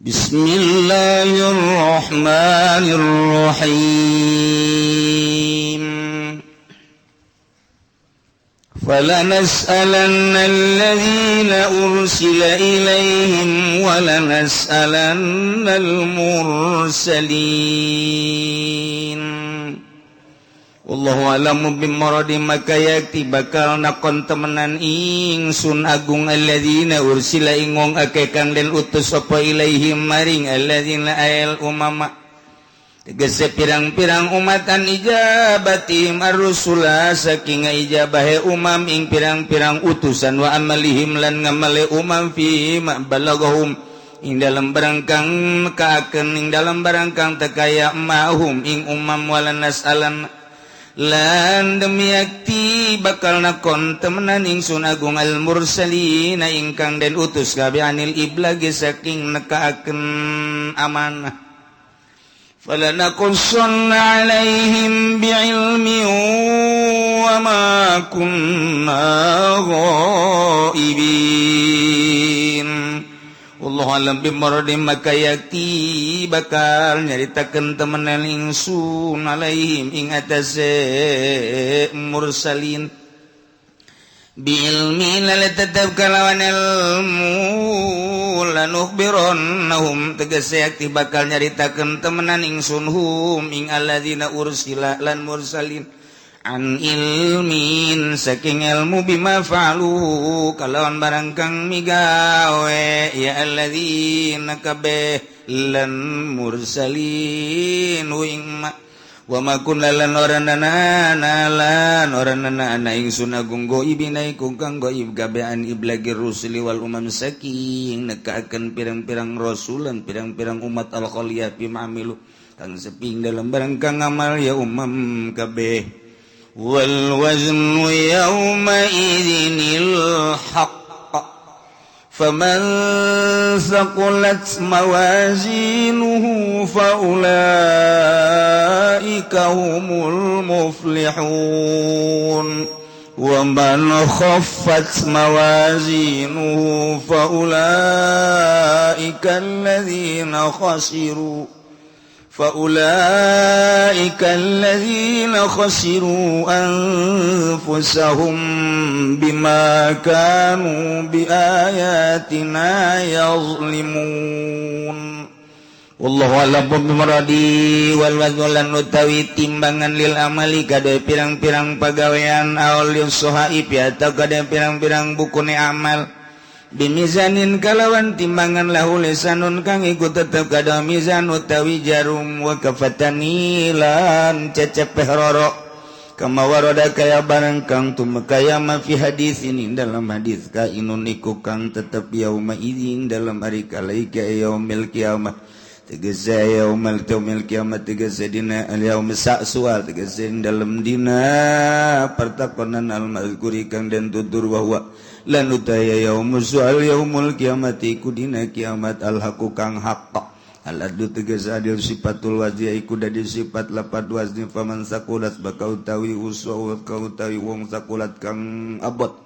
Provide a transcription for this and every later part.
Bismillahirrahmanirrahim. Falanas'alanna alladhina ursila ilaihim walanas'alanna al-mursalin. Wallahu a'lamu bimaradi, maka yakti bakal nakon temenan ingsun agung alladzina ursila ingong akekang den utus apa ilaihim maring alladzina ayal umama tegese pirang-pirang umatan ijabatihim ar-rusula saking ijabahe umam ing pirang-pirang utusan wa amalihim lan ngamale umam fi ma balagahum ing dalam barangkang kaakeun ing dalam barangkang tekaya mahum ing umam walanas alan lan demi yakti bakal nakon temenan ingsun agung al mursalin ingkang den utus kabeh anil iblagi saking nekaaken amanah. Falanakussanna alaihim bi'ilmi wa ma kunna ghaibin. Wallahu a'lam bimaradi, maka yakti bakal nyaritakeun temenan ingsun alaihim ing atase mursalin biilmi lalatatap kalawan ilmu lanukhbirannahum tegese yakti bakal nyaritakeun temenan ingsun hum ing alladzina ursila lan mursalin an ilmin saking ilmu bima fa'alu kalawan barang kang migawe ya alladzina kabeh lan mursalin wing ma wa ma kunna lan oranana ingsun agung goibina iku kang goib kabeh an iblagir rusuli wal umam saking nekaaken pirang-pirang rasul lan pirang-pirang umat al khaliyah fi ma'amilu kang seping dalam barang kang amal ya umam kabeh. والوزن يومئذ الحق فمن ثقلت موازينه فأولئك هم المفلحون ومن خفت موازينه فأولئك الذين خسروا أنفسهم بما كانوا بآياتنا يظلمون. Wallahu a'lam bimaradi wal wazlan utawi timbangan lil amali kade pirang-pirang pagawean aul suhaib atau kade pirang-pirang bukune amal bimizanin kalawan timbangan lahu lisanun kang iku tetep kada mizan utawi jarum wa kafatani lan cecepeh roro kama warada kaya barang kang tumekaya ma fi hadis ini dalam hadis ka inun iku kang tetep yauma idzin dalam hari kalaika yaumil kiamah tegese yaumil kiamah tegese dina al yaum sa'sual tegese dalam dina pertakonan al mazkuri kang den tutur bahwa lan utaya yaumul su'al yaumul kiamati kudina kiamat al haqu kang haqq aladu tegese adil sifatul wajhi iku dadi sifat lapat wazni faman sakulat bakau utawi uswa kau utawi wong sakulat kang abot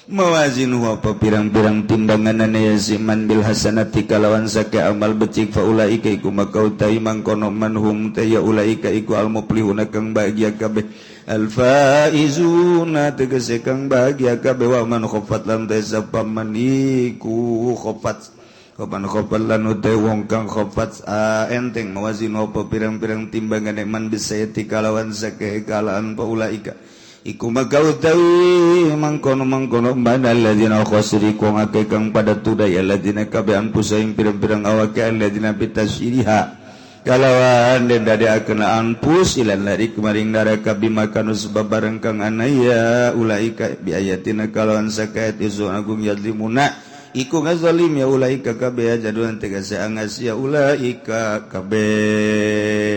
mawazinu apa pirang-pirang timbanganana yasiman bil hasanati kalawan sake amal becik faulaika iku maka utawi mangkono manhum taya ulaika iku al muflihuna kang bahagia kabeh al faizuna tegese kang bahagia kabeh wa man khafat lam tasabba maniku khafat kapan khafat lan utawi wong kang khafat enteng mawazinu apa pirang-pirang timbangan man bisayati kalawan sake kalaan faulaika iku maka utawi mangkono badal ladina khasiriku ngake kang pada tudaya ladina kabeh anpusaing pirang-pirang awake ladina bitasyiriha kalawan den dadekaken anpus ilan lari kemaring neraka bimakanu sebab barang kang anaya ulaika biayatina kalawan sakayat isu agung yadlimuna iku ngazalim ya ulaika kabeh jaduan tegese angas ya ulaika kabeh.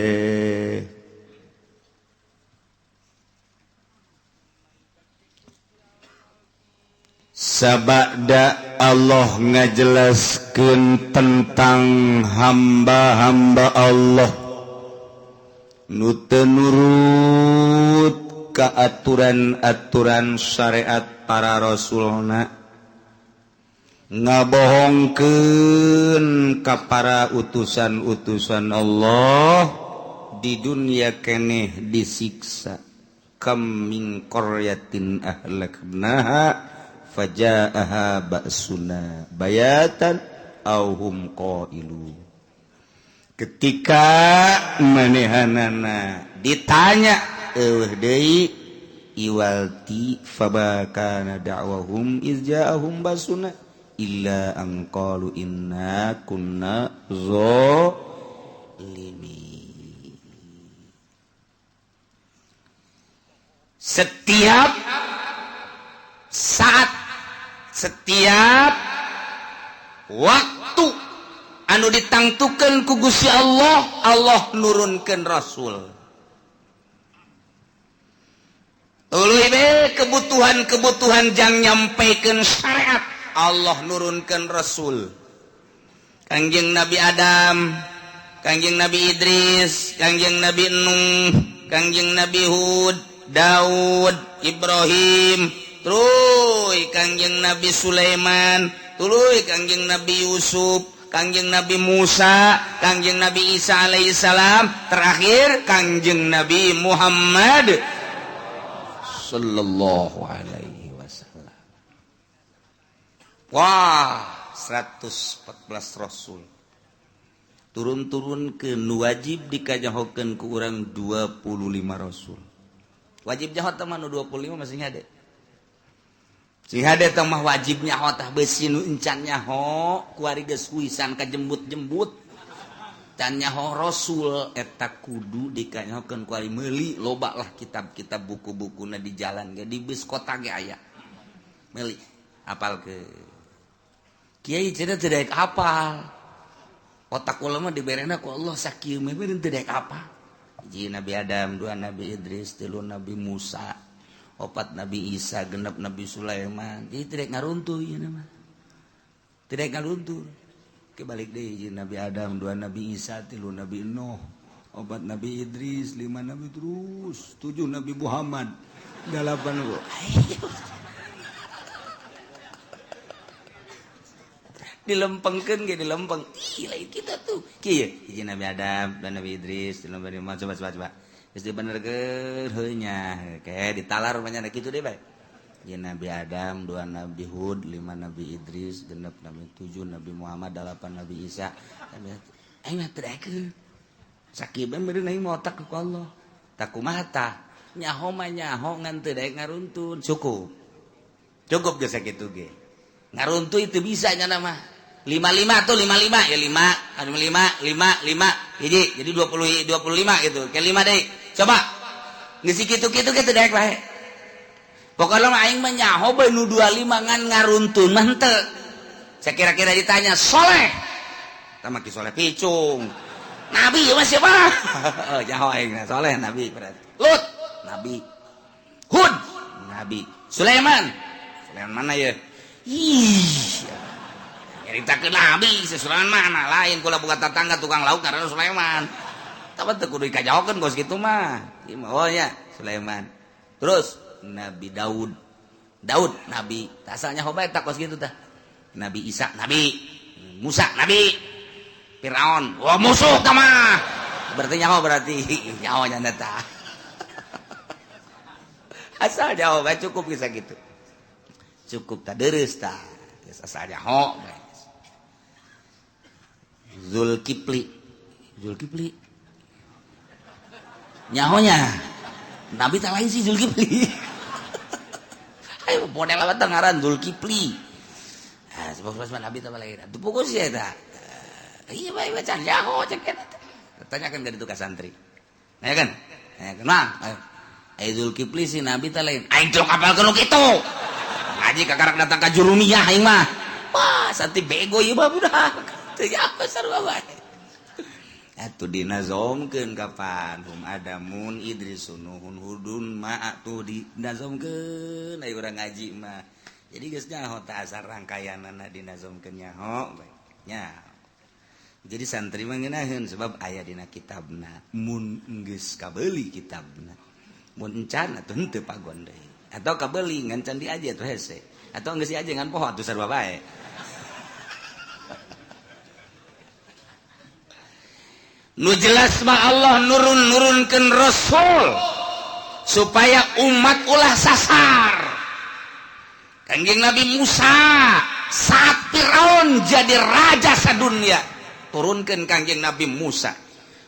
Sabada Allah ngajelaskeun tentang hamba-hamba Allah nu teu nurut ka aturan-aturan syariat para rasulna ngabohongkeun ka para utusan-utusan Allah di dunia keneh disiksa kam min qaryatin ahlaknaha fajaaha ba'suna bayatan aw hum qailun. Ketika manehanana ditanya eueuh deui iwalti fabakana da'wahum iz ja'ahum basuna illa an qalu inna kunna zalimin. Setiap saat, setiap waktu anu ditangtukeun ku Gusti Allah, Allah nurunkeun rasul. Tuluy be kebutuhan-kebutuhan jang nyampikeun syariat, Allah nurunkeun rasul. Kangjeng Nabi Adam, Kangjeng Nabi Idris, Kangjeng Nabi Nuh, Kangjeng Nabi Hud, Daud, Ibrahim, tuluy Kangjeng Nabi Sulaiman, tuluy Kangjeng Nabi Yusuf, Kangjeng Nabi Musa, Kangjeng Nabi Isa alaihissalam, terakhir Kangjeng Nabi Muhammad sallallahu alaihi wasallam. Wah, 114 rasul. Turun-turun ke wajib dikajahokeun ku urang 25 rasul. Wajib jahot teh mah nu 25 masih ngade. Sing hade teh mah wajib nyaho tah beusi nu encan nyaho kuari geus kuisan ka jembut-jembut. Can nyaho rasul eta kudu dikanyahokeun kuari meuli loba lah kitab-kitab buku-bukuna di jalan ge di bus kota ge aya. Meuli apal ke kiai cenah teu daek apal. Otak ulama diberena ku Allah sakieu mah teu daek apal. Hiji Nabi Adam, dua Nabi Idris, tilu Nabi Musa, opat Nabi Isa, genep Nabi Sulaiman. Jadi tidak ngaruntuh ieu mah. Tidak ngaruntuh. Kebalik deui hiji Nabi Adam, dua Nabi Isa, tilu Nabi Nuh, opat Nabi Idris, lima Nabi terus, tujuh Nabi Muhammad, dalapan gua. Dilempengkeun ge dilempeng. Ih, lain kita tuh. Kieu hiji Nabi Adam, dan Nabi Idris, dan Nabi Muhammad coba. Geus dibenerkeun heuh nya. Kayak ditalar mah nya kitu deui bae. Hiji Nabi Adam, dua Nabi Hud, lima Nabi Idris, genep Nabi 7 Nabi Muhammad, 8 Nabi Isa. Aing mah teu daekeun. Sakieu bae meureun aing mah otak ku Allah. Tak kumaha tah? Nyaho mah nyaho ngan teu daek ngaruntun. Cukup geus sakitu ge. Ngaruntuh itu bisa nya mah. 55 tuh 55 ya 5 jadi 25 gitu. Kayak 5 deui. Coba. Geus kitu-kitu ge teu daek bae. Pokokna mah aing mah nyaho bae nu 25 ngan ngaruntun mah henteu. Sakira-kira ditanya soleh. Tah mah ki soleh picung. Nabi mah siapa? Oh, nyaho aing soleh nabi berarti. Lut nabi. Hud nabi. Sulaiman mana ya? Ih. Cerita ke Nabi, Sulaiman mana lain kula buka tetangga tukang lauk karena Sulaiman. Tapi teu kudu dikajaokeun gos kitu mah. Oh nya Sulaiman. Terus Nabi Daud nabi. Asalnya hoba eta kos kitu tah. Nabi Isa nabi. Musa nabi. Firaun, wah musuh tah mah. Berarti nyaho nya tah. Asal nyaho bae cukup kisah gitu. Cukup tah deureus tah. Geus asal nyaho bae. Zulkifli nyahonya Nabi tak lain sih Zulkifli. Ayo model apa teh ngaran Zulkifli. Sebab Nabi tak lain. Tuh pokok sih eta. Iya bae baca nyaho cek eta. Tanyakan ka ditu ka santri. Ya kan? Nah, Zulkifli si Nabi tak lain. Aing teu kapalkeun kitu. Ngaji kakarak datang ka jurumiyah aing mah. Wah, santi bego ieu mah budak. Teu apa sarua bae. Atuh dinazomkeun kapan hum Adamun Idrisun Nuhun Hudun ma atuh dinazomkeun aya urang ngaji mah. Jadi geus nyaho tah asar rangkaianana dinazomkeun nyaho bae. Nya. Jadi santri mah ngeunaheun sebab aya dina kitabna. Mun geus kabeuli kitabna. Mun encan atuh henteu pagon deui. Atau kabeuli ngan can diaje atuh hese. Atau geus diaje ngan poho atuh sarua bae. nu jelas mah Allah nurunkeun rasul supaya umat ulah sasar. Kangjeng Nabi Musa saat Firaun jadi raja sadunya, turunkeun Kangjeng Nabi Musa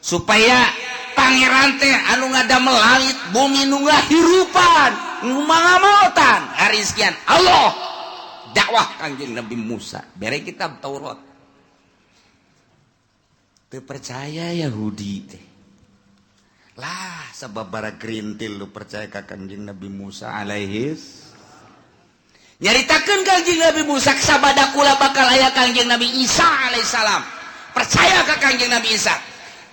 supaya pangeran teh anu ngadamel langit bumi nu ngahirupan nu mangamotan hari sekian Allah dakwah Kangjeng Nabi Musa bere kitab Taurat. Teu percaya Yahudi teh lah sababaraha gerintil lu percaya ka Kangjeng Nabi Musa alaihis nyaritakeun Kangjeng Nabi Musa sabada kula bakal aya Kangjeng Nabi Isa alaihissalam percaya ka Kangjeng Nabi Isa.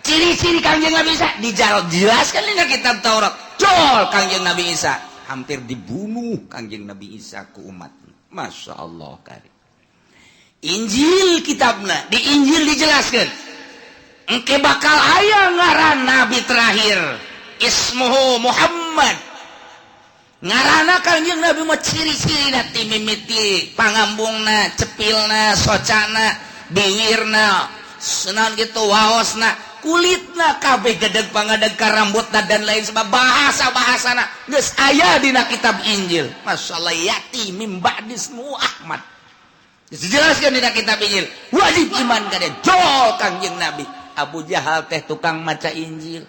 Ciri-ciri Kangjeng Nabi Isa dijelaskan dina kitab Taurat. Jol Kangjeng Nabi Isa hampir dibunuh Kangjeng Nabi Isa ku umat. Masya Allah kari. Injil kitabna di Injil dijelaskan. Engke bakal aya ngaran Nabi terakhir. Ismuhu Muhammad. Ngarana Kangjeng Nabi mah ciri-cirina ti mimiti pangambungna, cepilna, socana, bingirna, senaon gitu waosna. Kulitna kabeh gedeg pangadeg ka rambutna dan lain sebab bahasa-bahasana geus aya dina kitab Injil. Masyaallah yati mim ba'di ismu Ahmad. Dijelaskeun dina kitab Injil. Wajib iman ka dia. Jol Kangjeng Nabi. Abu Jahal teh tukang maca Injil.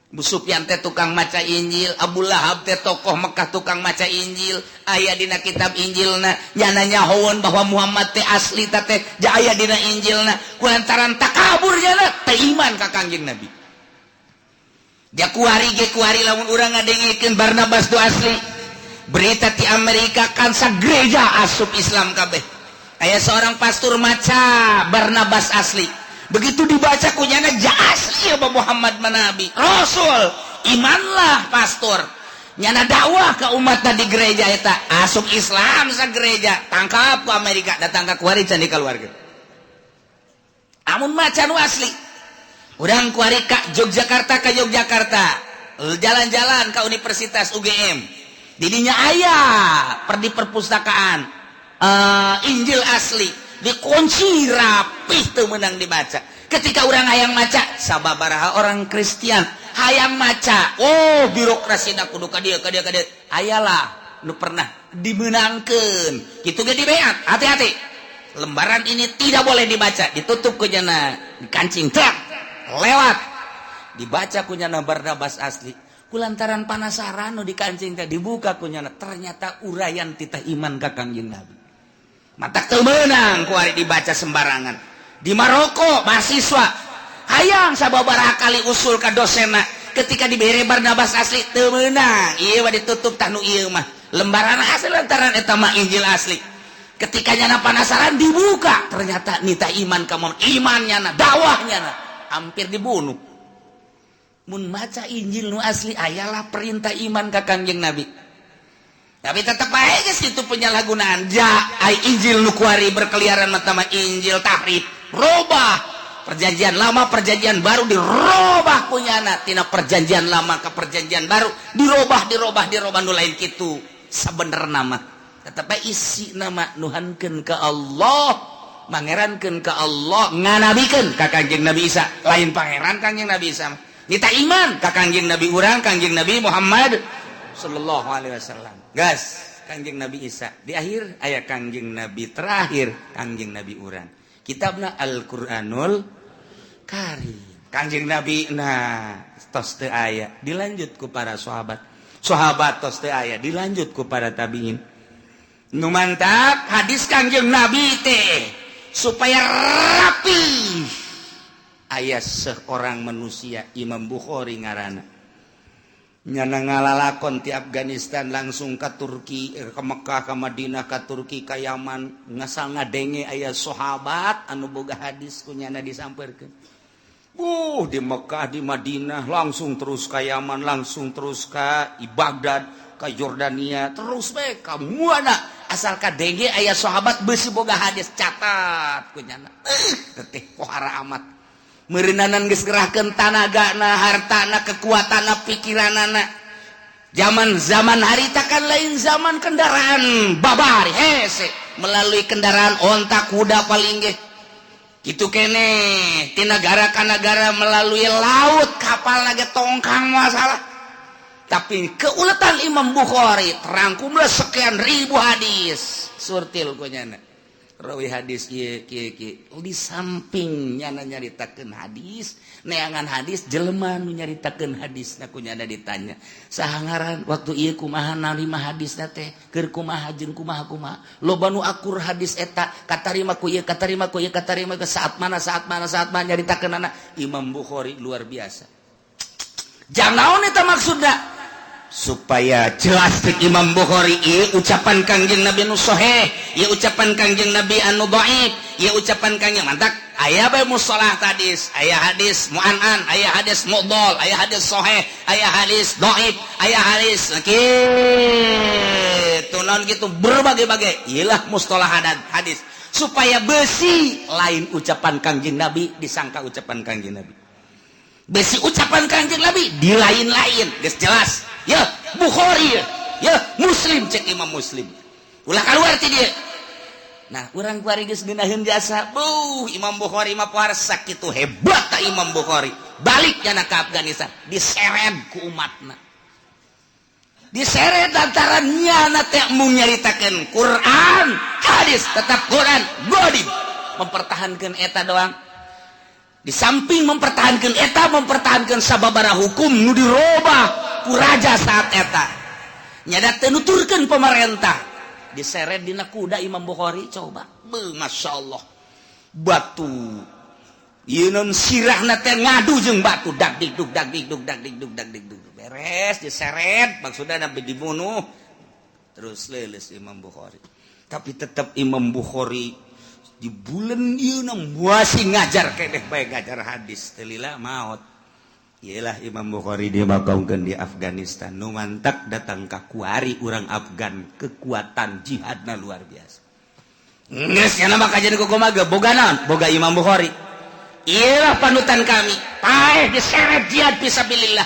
Abu Sufyan teh tukang maca Injil, Abu Lahab teh tokoh Mekah tukang maca Injil. Aya dina kitab Injilna nyana nyahoeun bahwa Muhammad teh asli teh aya dina Injilna kulantaran takaburnya teh iman ka Kangjeng Nabi. Dia kuari lamun urang ngadengikeun Barnabas tu asli. Berita ti Amerika kan sa gereja asup Islam kabeh. Aya seorang pastor maca Barnabas asli. Begitu dibaca kunyana ja asli apa Muhammad manabi Rasul imanlah pastor nyana dakwah ke umatna di gereja eta asup Islam sa gereja tangkap ke Amerika datang ke kuari can di keluarga amun maca nu asli urang kuari ka Yogyakarta jalan-jalan ke Universitas UGM didinya aya di perpustakaan Injil asli dikunci rapih tuh menang dibaca. Ketika orang hayang maca sababaraha orang Kristen hayang maca birokrasi na kudu ka dieu ayalah nu pernah dimenangkeun kitu ge dibeat hati-hati lembaran ini tidak boleh dibaca ditutup ku nyana dikancing trak lewat dibaca ku nyana Barnabas asli kulantaran panasaran nu dikancing teh dibuka ku nyana ternyata urayan titah iman ka Kangjeng Nabi. Matak teu meunang ku ari dibaca sembarangan. Di Maroko mahasiswa hayang sababaraha kali usul ka dosenna ketika dibere Barnabas asli teu meunang. Ieu mah ditutup tah nu ieu mah. Lembaran asli lantaran eta mah Injil asli. Ketika nyana panasaran dibuka ternyata nita iman ka mun imannya dakwahnya hampir dibunuh. Mun maca Injil nu asli ayalah perintah iman ka Kangjeng Nabi. Tapi tetap aja situ penyalahgunaan. Injil nu kuari berkeliaran matama Injil tahrif, robah. Perjanjian lama, perjanjian baru dirobah punyana. Tina perjanjian lama ke perjanjian baru dirobah nu lain kitu. Sabener nama. Tetap isi nama nuhankeun ka Allah, mangerankeun ka Allah, nganabikeun ka Kangjeng Nabi Isa. Lain pangeran Kangjeng Nabi Isa. Nita iman ka Kangjeng Nabi urang, Kangjeng Nabi Muhammad sallallahu alaihi wasallam. Gas Kangjeng Nabi Isa di akhir aya Kangjeng Nabi terakhir Kangjeng Nabi urang kitabna Al-Qur'anul Karim Kangjeng Nabi tos teu aya dilanjut ku para sahabat tos teu aya dilanjut ku para tabiin nu mantap hadis Kangjeng Nabi teh supaya rapi aya seorang manusia Imam Bukhari ngaranna nyana ngalalakon ti Afghanistan langsung ke Turki ke Mekah ke Madinah ke Turki ke Yaman ngasal ngadenge aya sahabat anu boga hadis kunyana disampeurkeun di Mekah di Madinah langsung terus ke Yaman langsung terus ke Baghdad ke Jordania terus bae ka muana asal kadenge aya sahabat beusi boga hadis catat kunyana teh pohara amat meureunanan geus gerahkeun tanagana, hartana, kekuatanna, pikiranana. Zaman harita kan lain zaman kendaraan babari hese melalui kendaraan onta kuda paling ge gitu kene ti negara ka negara melalui laut kapal lagi tongkang masalah tapi keuletan Imam Bukhari terangkumlah sekian ribu hadis surtil kunyana rawi hadis kieu di sampingnya nyaritakeun hadis neangan hadis jelema nu nyaritakeun hadisna kunyana ditanya saha ngaran waktu ieu kumaha narima hadisna teh keur kumaha jeung kumaha loba nu akur hadis eta katarima ku ieu katarima ke saat mana nyaritakeunana Imam Bukhari luar biasa jang naon eta maksudna supaya jelas Imam Bukhari ieu ucapan Kangjeng Nabi anu sahih ieu ucapan Kangjeng Nabi anu dhaif ieu ucapan Kangjeng mantak aya bae mustalah hadis aya hadis mu'an'an aya hadis mu'dhal aya hadis sahih aya hadis dhaif aya hadis kitu naon kitu berbagai-bagai ieulah mustalah hadis supaya besi lain ucapan Kangjeng Nabi disangka ucapan Kangjeng Nabi besi ucapan Kangjeng Nabi di lain-lain geus jelas ya Bukhari ya Muslim cek Imam Muslim ulah keluar ti dieu nah urang kuari geus geunaheun jasa Imam Bukhari mah poar sakitu hebat ta Imam Bukhari balik kana ka Afghanistan diseret ku umatna diseret lantaran nyana teh mung nyaritakeun Quran hadis tetap Quran godib mempertahankan eta doang di samping mempertahankan eta mempertahankan sababaraha hukum nu dirobah ku raja saat eta nyada teu nuturkeun pemerintah diseret dina kuda Imam Bukhari coba Masya Allah batu ieu non sirahna teh ngadu jeung batu dak dikduk beres diseret maksudna nabi dibunuh terus leuleus Imam Bukhari tapi tetap Imam Bukhari di bulan ieu masih ngajar keneh bae ngajar hadis teu lila maot iyalah Imam Bukhari dia makaungkeun di Afghanistan nu mantak datang ka kuari urang Afgan kekuatan jihadna luar biasa geus nya mah kajian kumaha boga naon boga Imam Bukhari iyalah panutan kami paeh diseret jihad fisabilillah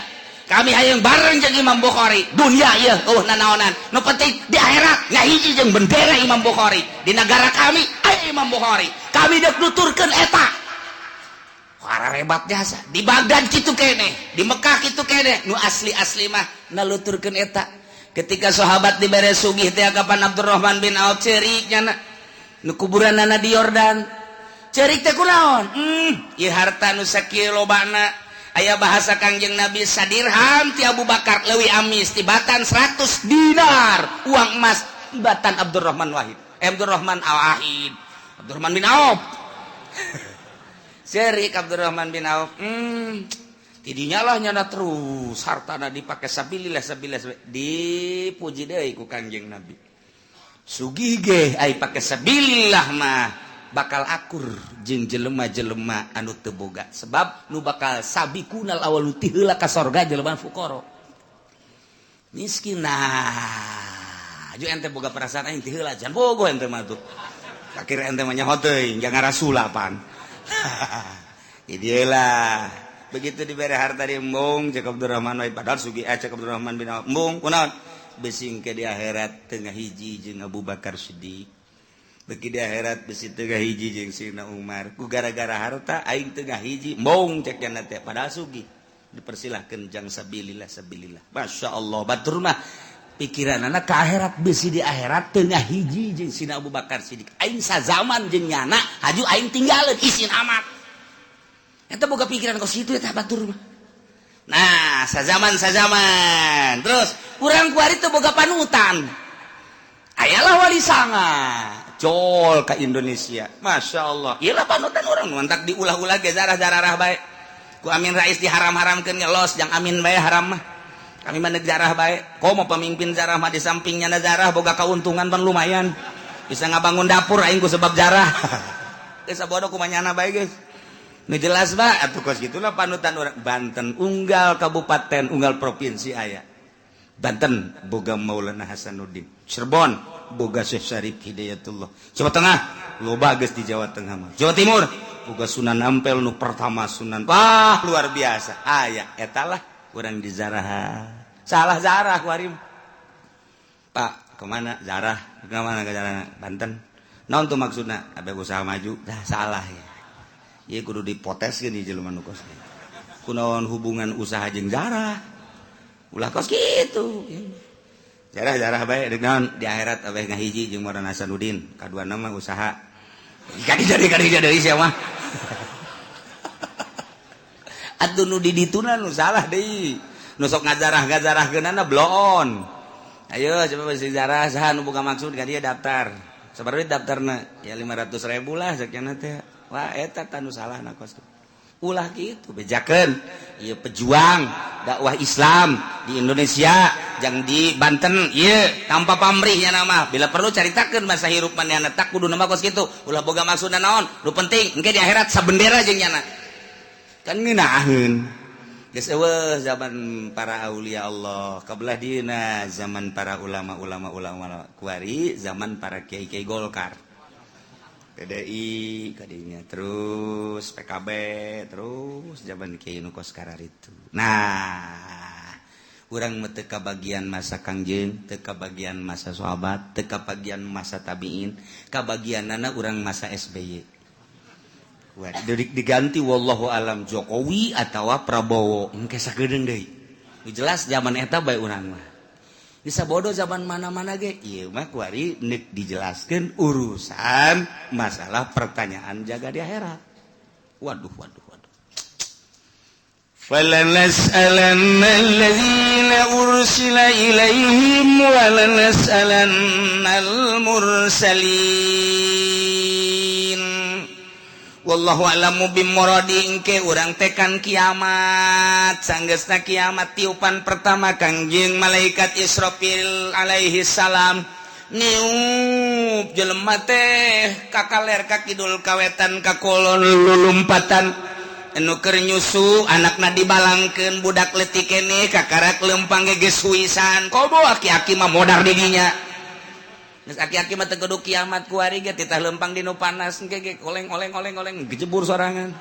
kami hayang bareng jeung Imam Bukhari dunia ieu nanaonan nu penting di akhirat ngahiji jeung bendera Imam Bukhari di negara kami aya Imam Bukhari kami deuk nuturkeun eta para rebat jasa di Baghdad kitu kene di Mekah kitu kene nu asli mah naluturkeun eta ketika sahabat dibere sugih teh kapan Abdurrahman bin Auf ceurik nya nu kuburanna di Yordan ceurik teh kunaon ieu harta nu sakieu lobana aya bahasa Kangjeng Nabi sadirham ti Abu Bakar leuwih amis tibatan 100 dinar uang emas tibatan Abdurrahman Abdurrahman bin Auf Serik Abdurrahman bin Auf tidinya lah nyana terus hartana dipake sabilillah dipuji deui ku Kangjeng Nabi sugih ge ai pake sabilillah mah bakal akur jeung jelema-jelema anu teu boga sebab nu bakal sabiqunal awwalu ti heula ka sorga jelema fuqara miskin nah aju ente boga perasaan aing ti heula jan bogo ente mah tuh kakir ente mah nyaho teuing jangan rasulapan idielah begitu dibere harta di embung cek Abdurrahman wae padahal sugih cek Abdurrahman bin Auf embung kunaon besing ke di akhirat tengah hiji jeung Abu Bakar Siddiq beki di akhirat besi tengah hiji jeung Sayyidina Umar ku gara-gara harta aing tengah hiji embung cek cenah teh padahal sugih dipersilahkeun jang sabilillah Masya Allah batur mah pikiranana ka akhirat besi di akhirat tengah hiji jeung Sayyidina Abu Bakar Siddiq aing sazaman jeung nyana haju aing tinggalin isin amat eta boga pikiran kos kitu eta batur mah nah sazaman terus urang kuari teu boga panutan ayalah wali sanga jol ka Indonesia Masya Allah iyalah panutan urang mantak diulah-ulah ge zarah-zarah bae ku Amin Rais diharam-haramkeun ngelos jang Amin bae haram mah kami mah zarah bae komo pemimpin zarah mah di sampingnya zarah boga kauntungan pan lumayan bisa ngabangun dapur aing ku sebab zarah geus sabodo kumanyana bae geus nu jelas ba atuh kos gitulah panutan urang Banten unggal kabupaten unggal provinsi aya Banten boga Maulana Hasanuddin Cirebon boga Syekh Syarif Hidayatullah Jawa Tengah loba geus di Jawa Tengah mah Jawa Timur boga Sunan Ampel nu pertama Sunan wah luar biasa aya eta lah urang di zarah salah zarah kuarim Pak kemana zarah kemana ke zarah Banten naon tuh maksudna abeg usaha maju dah salah ya ieu kudu dipoteskeun di jelema nu kos kunaon hubungan usaha jeung zarah ulah kos kitu jarah bae deuk naon di akhirat abeh ngahiji jeung Maulana Hasanuddin kaduana mah usaha kadi deui sia mah atuh nu di dituna nu salah deui nu sok ngajarah-ngajarahkeunana bloon ayo coba bisi zarah saha nu boga maksud ka dieu daftar sabaraha daftarna ya 500.000 lah sakiana teh wah eta tanu salahna kos ulah kitu bejakeun ieu pejuang dakwah Islam di Indonesia jang di Banten ieu tanpa pamrihnya nama bila perlu caritakeun masa hirup manehna tak kudu nama kos kitu ulah boga maksudna naon nu penting engke di akhirat sabendera jeung nyana kan ngeunaheun geus eueuh zaman para aulia Allah kabelah dieuna zaman para ulama kuari zaman para kiai-kiai Golkar PDI kadinya terus PKB terus zaman kiai nu kos karar itu nah urang mah teu kabagian masa Kangjeng teu kabagian masa sahabat teu kabagian masa tabiin kabagianana urang masa SBY diganti wallahu alam Jokowi atawa Prabowo engke sagedeung deui jelas zaman eta bae urang mah bisa bodoh zaman mana-mana ge ieu mah kuari neuk dijelaskeun urusan masalah pertanyaan jaga di akhirat waduh falanas'alanna alladziina ursila ilaihim walanas'alannal mursalin wallahu a'lamu bimuradi engke urang tekan kiamat sanggeusna kiamat tiupan pertama Kangjeng malaikat Israfil alaihi salam niup jelema teh kakaler ka kidul kawetan ka kulon lulumpatan anu keur nyusu anakna dibalangkeun budak leutik keneh kakarak leumpang geus suisan kobo aki-aki mah modar di dinya geus aki-aki mah teu kudu kiamat kuari ge titah leumpang di nu panas engke oleng gejebur sorangan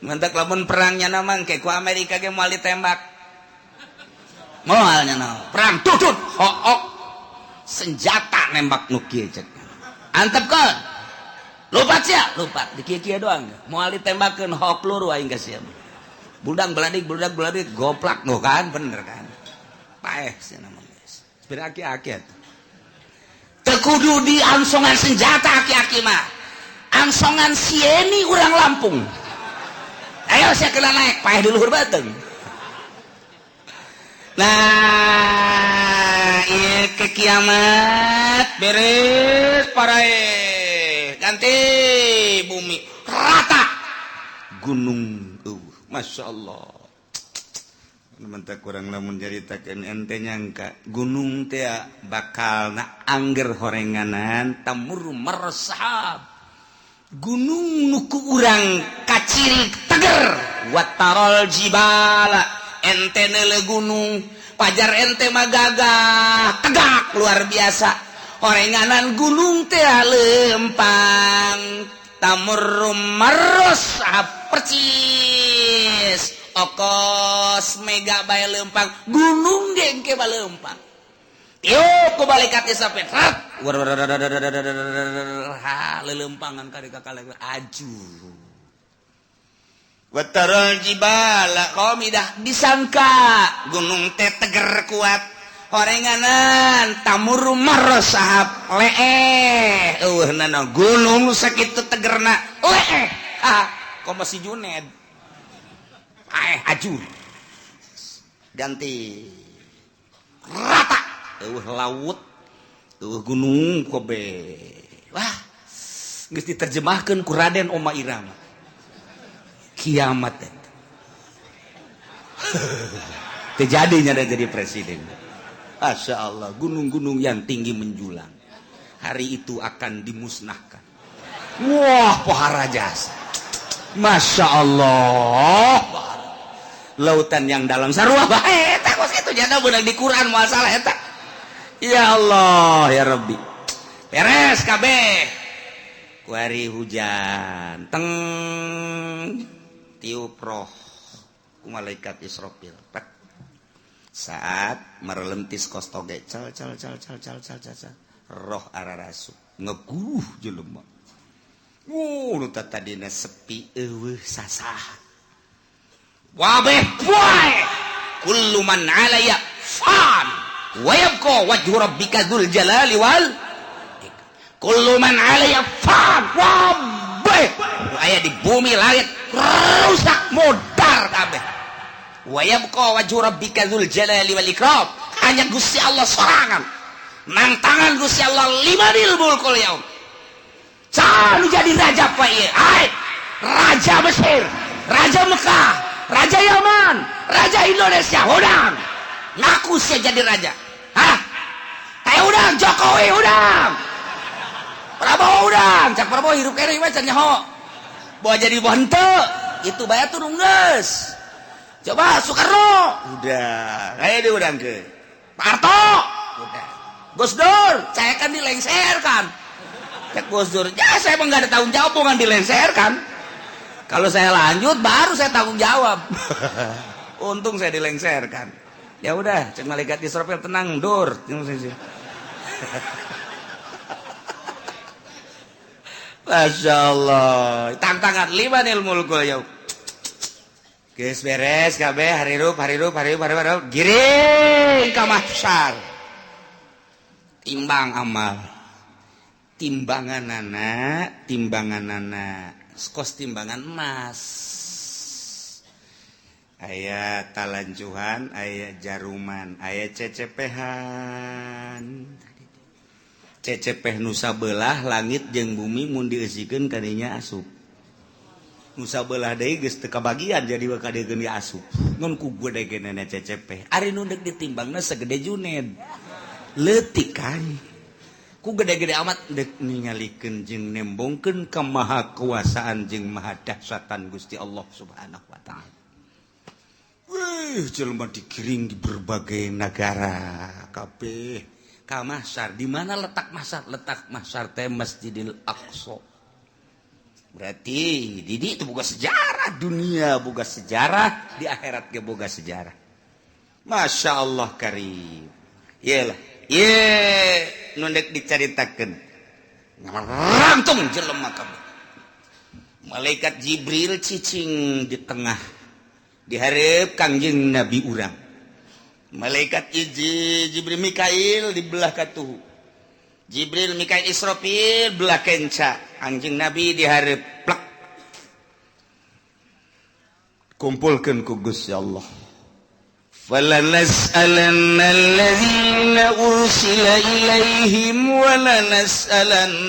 mantak lamun perangnya nama engke ku Amerika ge moal ditembak moal nya perang tutut hook senjata nembak nu kieu cek antepkeun lupat sia lupat di kieu doang moal ditembakkeun hook lur aing geus sia budak beladik goplak nu kan bener kan paeh sia nama sepeda aki-aki teu kudu di ansongan senjata aki-aki mah ansongan sieni urang Lampung ayo sia kena naik paeh di luhur bateung nah ieu ke kiamat beres parae ganti bumi rata gunung Masya Allah mentak kurang lamun jaritakeun ente nyangka gunung teh bakal na angger horenganan tamur meresap gunung nuku urang kaciri teger watarol jibala ente neule gunung pajar ente mah gagah tegak luar biasa horenganan gunung teh lempang tamur meresap percis okos mega bae leumpang gunung ge engke bae leumpang tiup ku balikat sampai rat lelempangan kari kakale aju wataral jibala qamidah disangka gunung teh teger kuat horenganan tamur marasahab leeh nana gunung sakitu tegerna leeh kok masih Juned ajur ganti rata laut gunung kobe wah geus diterjemahkeun ku Raden Oma Irama kiamat terjadinya ada jadi presiden Masya Allah gunung-gunung yang tinggi menjulang hari itu akan dimusnahkan wah pohara jasa Masya Allah lautan yang dalam sarua bae eta kos kitu jana beunang di Quran moal salah eta ya Allah ya Rabbi beres kabeh kuari hujan teng tiup roh ku malaikat Israfil saat merelentis kostoge cal roh ararasuk ngeguh jelema nu tadina sepi eueuh sasaha wabeh poe kullu man 'alaya fan wa yabqa wajhu rabbika dzul jalali wal kullu man 'alaya fan wabeh aya di bumi langit rusak modar kabeh wa yabqa wajhu rabbika dzul jalali wal ikram hanya Gusti Allah sorangan nang tangan Gusti Allah limanil mulkul yaum can jadi raja apa ieu raja Mesir raja Mekah raja Yaman raja Indonesia udang ngaku sia jadi raja udang Jokowi udang Prabowo udang cak Prabowo hirup kene mah can nyaho bawa jadi henteu itu bayar tuh geus coba Soekarno udah aya diudangkeun Pak Harto udah Gus Dur saya kan dilengserkan cek Gus Dur ya saya emang gak ada tanggung jawab bukan dilengserkan kalau saya lanjut baru saya tanggung jawab untung saya dilengserkan ya udah cek malaikat Israfil tenang Dur Masya Allah tantangan limanil mulkul yaum geus beres kabeh harirup giring ka mahsyar timbang amal timbanganana kos timbangan emas aya talancuhan aya jaruman aya cecepehan cecepeh nu sabelah langit jeung bumi mun dieusikeun kadinya asup nu sabelah deui geus teu kabagian jadi kadegeun asup ngun ku gede genana cecepeh ari nu deuk ditimbangna segede Juned leutik kan ku gede-gede amat dek ningalikeun jeung nembongkeun ka maha kuasaan jeung maha dahsyatan Gusti Allah Subhanahu wa taala. Jelema dikiring di berbagai negara kabeh ka mahsyar. Di mana letak mahsyar? Letak mahsyar teh Masjidil Aqsa. Berarti di dieu boga sejarah dunia, boga sejarah di akhirat ge boga sejarah. Masya Allah karim. Iyalah. Nu dek dicaritakeun rantung jelema kabeh malaikat Jibril cicing di tengah di hareup Kangjeng Nabi urang malaikat Jibril Mikail di belah katuhu Jibril Mikail Israfil belah kenca Kangjeng Nabi di hareup plek kumpulkeun ku Gusti Allah فَلَنَسْأَلَنَّ الَّذِينَ أُرْسِلَ إِلَيْهِمْ وَلَنَسْأَلَنَّ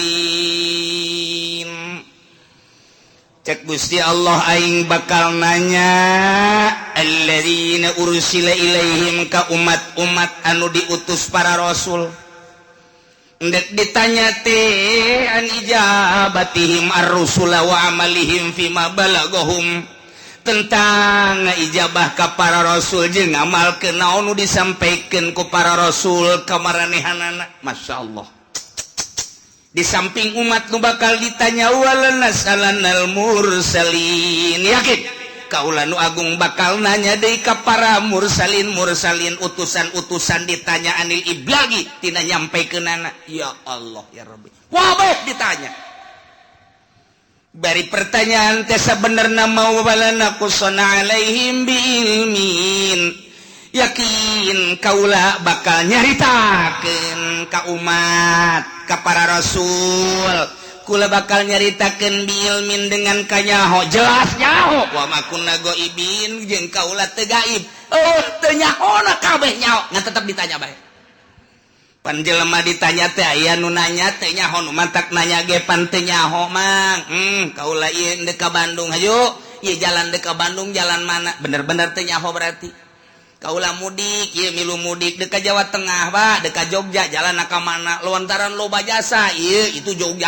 الْمُرْسَلِينَ Cek Gusti Allah aing bakal nanya alladzina ursila ilaihim ka umat-umat anu diutus para rasul ndek ditanya teh an ijabatihim ar-rusula wa amalihim fima balagahum tentang ijabah ka para rasul jeung ngamalkeun naon nu disampaikeun ku para rasul ka maranehanana masyaallah di samping umat nu bakal ditanya walanas'alannal mursalin yakin kaula nu agung bakal nanya deui ka para mursalin utusan-utusan ditanya anil iblagi tina nyampaikeunana ya Allah ya Rabbi wabah ditanya bari pertanyaan teh sabenerna maubalana kusana alaihim biilmin yakin kaula bakal nyaritakeun ka umat ka para rasul kula bakal nyaritakeun biilmin dengan kanyaho jelas nyaho wa makunna goibin jeung kaula teu gaib teu nyahona kabeh nyaho ngan tetep ditanya bae pan jelema ditanya teh aya nu nanya teh nyaho nu mantak nanya ge pan teu nyaho mang kaula ieu deuk ka Bandung hayu ieu jalan deuk ka Bandung jalan mana bener-bener teu nyaho berarti kaula mudik ieu milu mudik deuk ka Jawa Tengah ba deuk ka Jogja jalan ka mana lontaran loba jasa ieu itu Jogja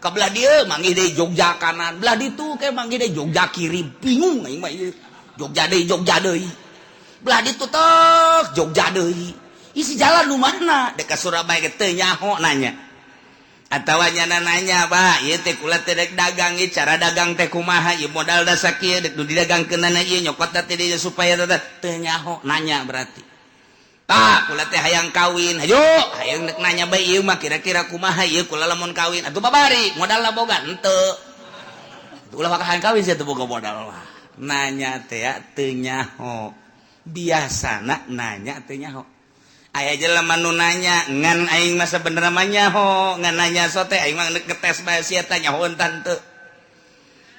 ka belah dieu manggih deui Jogja kanan belah ditu ke manggih deui Jogja kiri bingung aing mah ieu Jogja deui belah ditu teh Jogja deui isi jalan lu mana dekat Surabaya teu nyaho nanya atawa nyana nanya ba ieu teh kula teh rek dagang ieu cara dagang teh kumaha ieu modal da sakieu dek nu didagangkeunana ieu nyokot teh dia supaya teu nyaho nanya berarti Pak kula teh hayang kawin hayo hayang nanya bae ieu mah kira-kira kumaha ieu kula lamun kawin atuh babari modalna boga henteu ulah bakal hayang kawin sia teu boga modal mah nanya teh teu nyaho biasana nanya teu nyaho aya jelema nu nanya ngan aing mah sabenerna mah nyaho ngan nanya so teh aing mah ngetes bae sia teh nyahoeun tante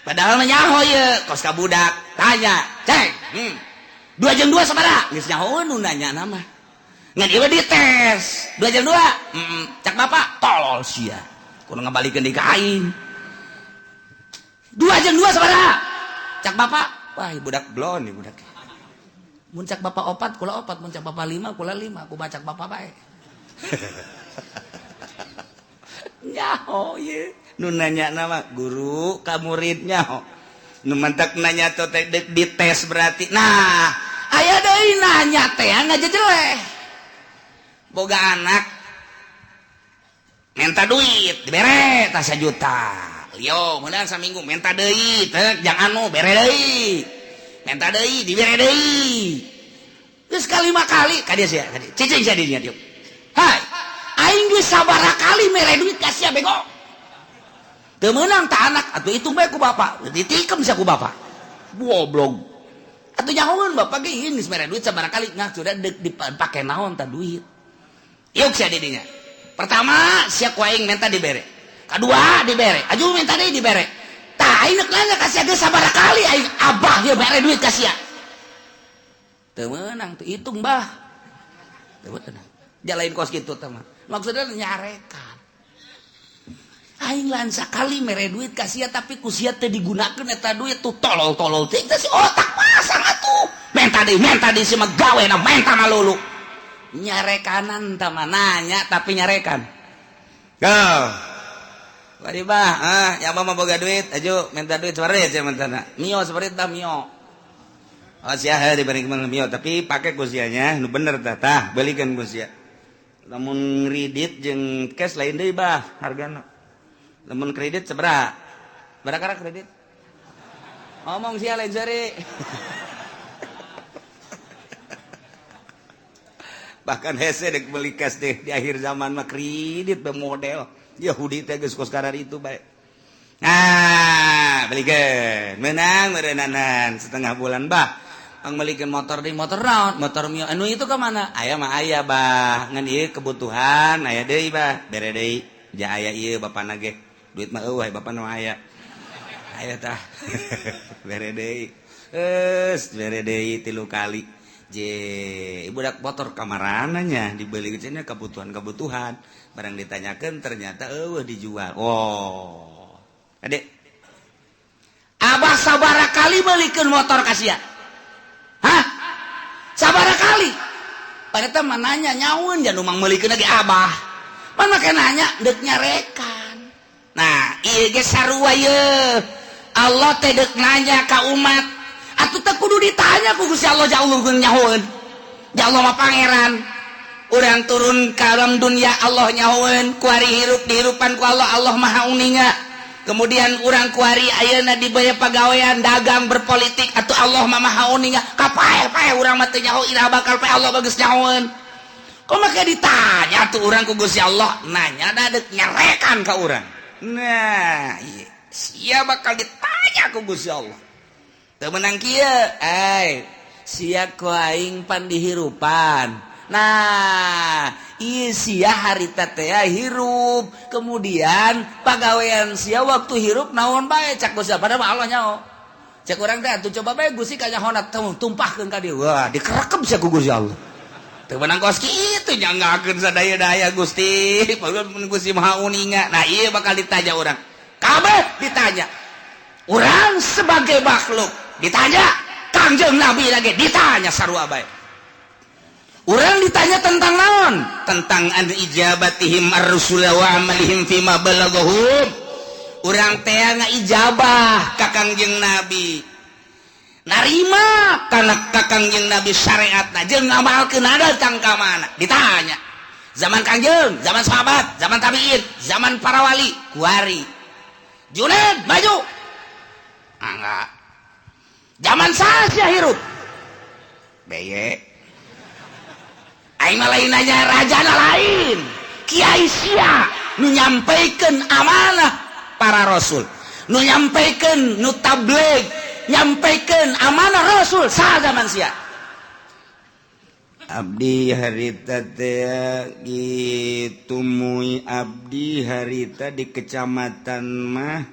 padahal mah nyaho ieu kos ka budak tanya cek 2 2 sabaraha geus nyahoeun nu nanya nama ngan ieu dites 2 2 cak bapak tolol sia kudu ngabalikeun deui ka aing 2 2 sabaraha cak bapak wah budak blon nih budak mun cak bapak 4 kula 4 mun cak bapak 5 kula 5 aku bacak bapak bae nyaho ye nu nanya nama guru ka muridnya nu mantak nanya teh dites berarti nah aya deui nanya teh ngajejeleh boga anak minta duit dibere tas 1 juta yo meunang saminggu minta deui teh jang anu bere deui minta deui dibere deui geus kalima kali ka dieu sia cicing sia dieu dieu hai aing geus sabaraha kali mere duit ka sia bego teu meunang tah anak atuh hitung bae ku bapak ditikem sia ku bapak goblok atuh nyahoeun bapak ge geus mere duit sabaraha kali ngah sudah dipake naon tah duit yuk sia didinya pertama sia ku aing minta dibere kedua dibere aju minta deui dibere tah aing nanya ka sia geus sabaraha kali aing abah ye bere duit ka sia teu meunang teu hitung bah teu meunang jalain kos kitu teh mah maksudna nyarekan aing lain sakali mere duit ka sia tapi ku sia teu digunakeun eta duit tuh tolol-tolol teh si otak pasang atuh minta deui si mah gawena minta malulu nyarekanan tama nanya tapi nyarekan go bari bah yang mama boga duit ajo minta duit sebarit sia mantana mio sebarit tah mio sia dibanding mio tapi pake ku sianya nu bener tah beulikeun ku sia lamun kredit jeung cash lain deui bah hargana lamun kredit sabaraha barakara kredit ngomong sia lain sari bahkan hese dek beli cash deh di akhir zaman mah kredit bermodel Yahudi teh geus kos karar itu bae nah belikeun meunang meureunanan setengah bulan bah ang melikeun motor deui motor naon motor mio anu itu ka mana aya mah aya bah ngan ieu kebutuhan aya deui bah bere deui ja aya ieu bapana ge duit mah eueuh bapana mah aya tah bere deui geus bere deui 3 kali budak motor kamarananya dibeli cenah kebutuhan barang ditanyakan ternyata dijual adek abah sabaraha kali belikeun motor ka sia sabaraha kali padahal mah nanya nyaun jangan umang belikeun lagi abah pan make nanya deuk nyarekan nah ieu ge sarua ye Allah teh deuk nanya ka umat atuh teh kudu ditanya ku Gusti Allah jauh nyahoeun ja Allah mah pangeran urang turun ka alam dunia Allah nyahoeun ku ari hirup dihirupan ku Allah maha uninga kemudian urang ku ari ayeuna di baya pagawean dagang berpolitik atuh Allah mah maha uninga kapae urang mah teu nyaho ira bakal pae Allah bagus nyahoeun kok make ditanya tuh urang ku Gusti Allah nanya da deuk nyarekan ka urang nah ieu sia bakal ditanya ku Gusti Allah teu meunang kieu sia ku aing pan dihirupan nah ieu sia harita teh hirup kemudian pagawean sia waktu hirup naon bae cak Gusti padahal Allah nyaho cak urang teh atuh coba bae Gusti kanyahona tumpahkeun ka dieu wah dikerekem sia ku Gusti Allah teu meunang kos kitu nyanggakeun sadaya-daya Gusti mun Gusti maha uninga nah ieu bakal ditanya urang kabeh ditanya urang sebagai makhluk ditanya Kangjeng Nabi lagi ditanya sarua bae urang ditanya tentang naon tentang an ijabatihim ar-rusul wa amalihim fima balaghahum urang teh ngaijabah ka Kangjeng Nabi narima kana ka Kangjeng Nabi syariatna jeung ngamalkeun datang ka mana ditanya zaman Kangjeng zaman sahabat zaman tabiin zaman para wali kuari Junaid maju enggak zaman saya hirup beye aing mah lain aja rajana lain kiai sia nu nyampaikeun amanah para rasul nu nyampaikeun nu tabligh nyampaikeun amanah rasul saha zaman sia abdi harita teh kitu mui abdi harita di kecamatan mah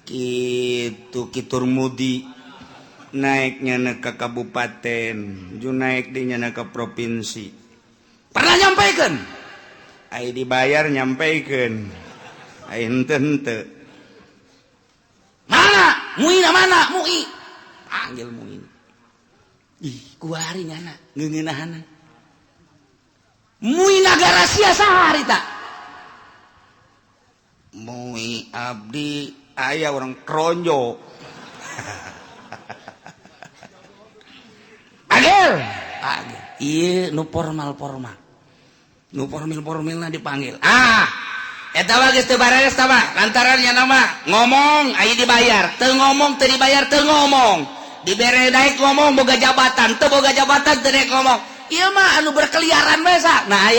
kitu Kiturmudi naiknya ke kabupaten ju naik dinya ke provinsi pernah nyampaikeun ai dibayar nyampaikeun ai henteu mana mui mana mui panggil mui ih kuari nyana ngeungeunahana mui nagara sia saha harita mui abdi aya orang kronjo agel iya nu formal nu formal dipanggil eta mah geus teu bareres tah mah lantaran nya nama ngomong aya dibayar teu ngomong teu dibayar teu ngomong dibere daek ngomong boga jabatan teu boga jabatan teu daek ngomong ieu mah anu berkeliaran we sa nah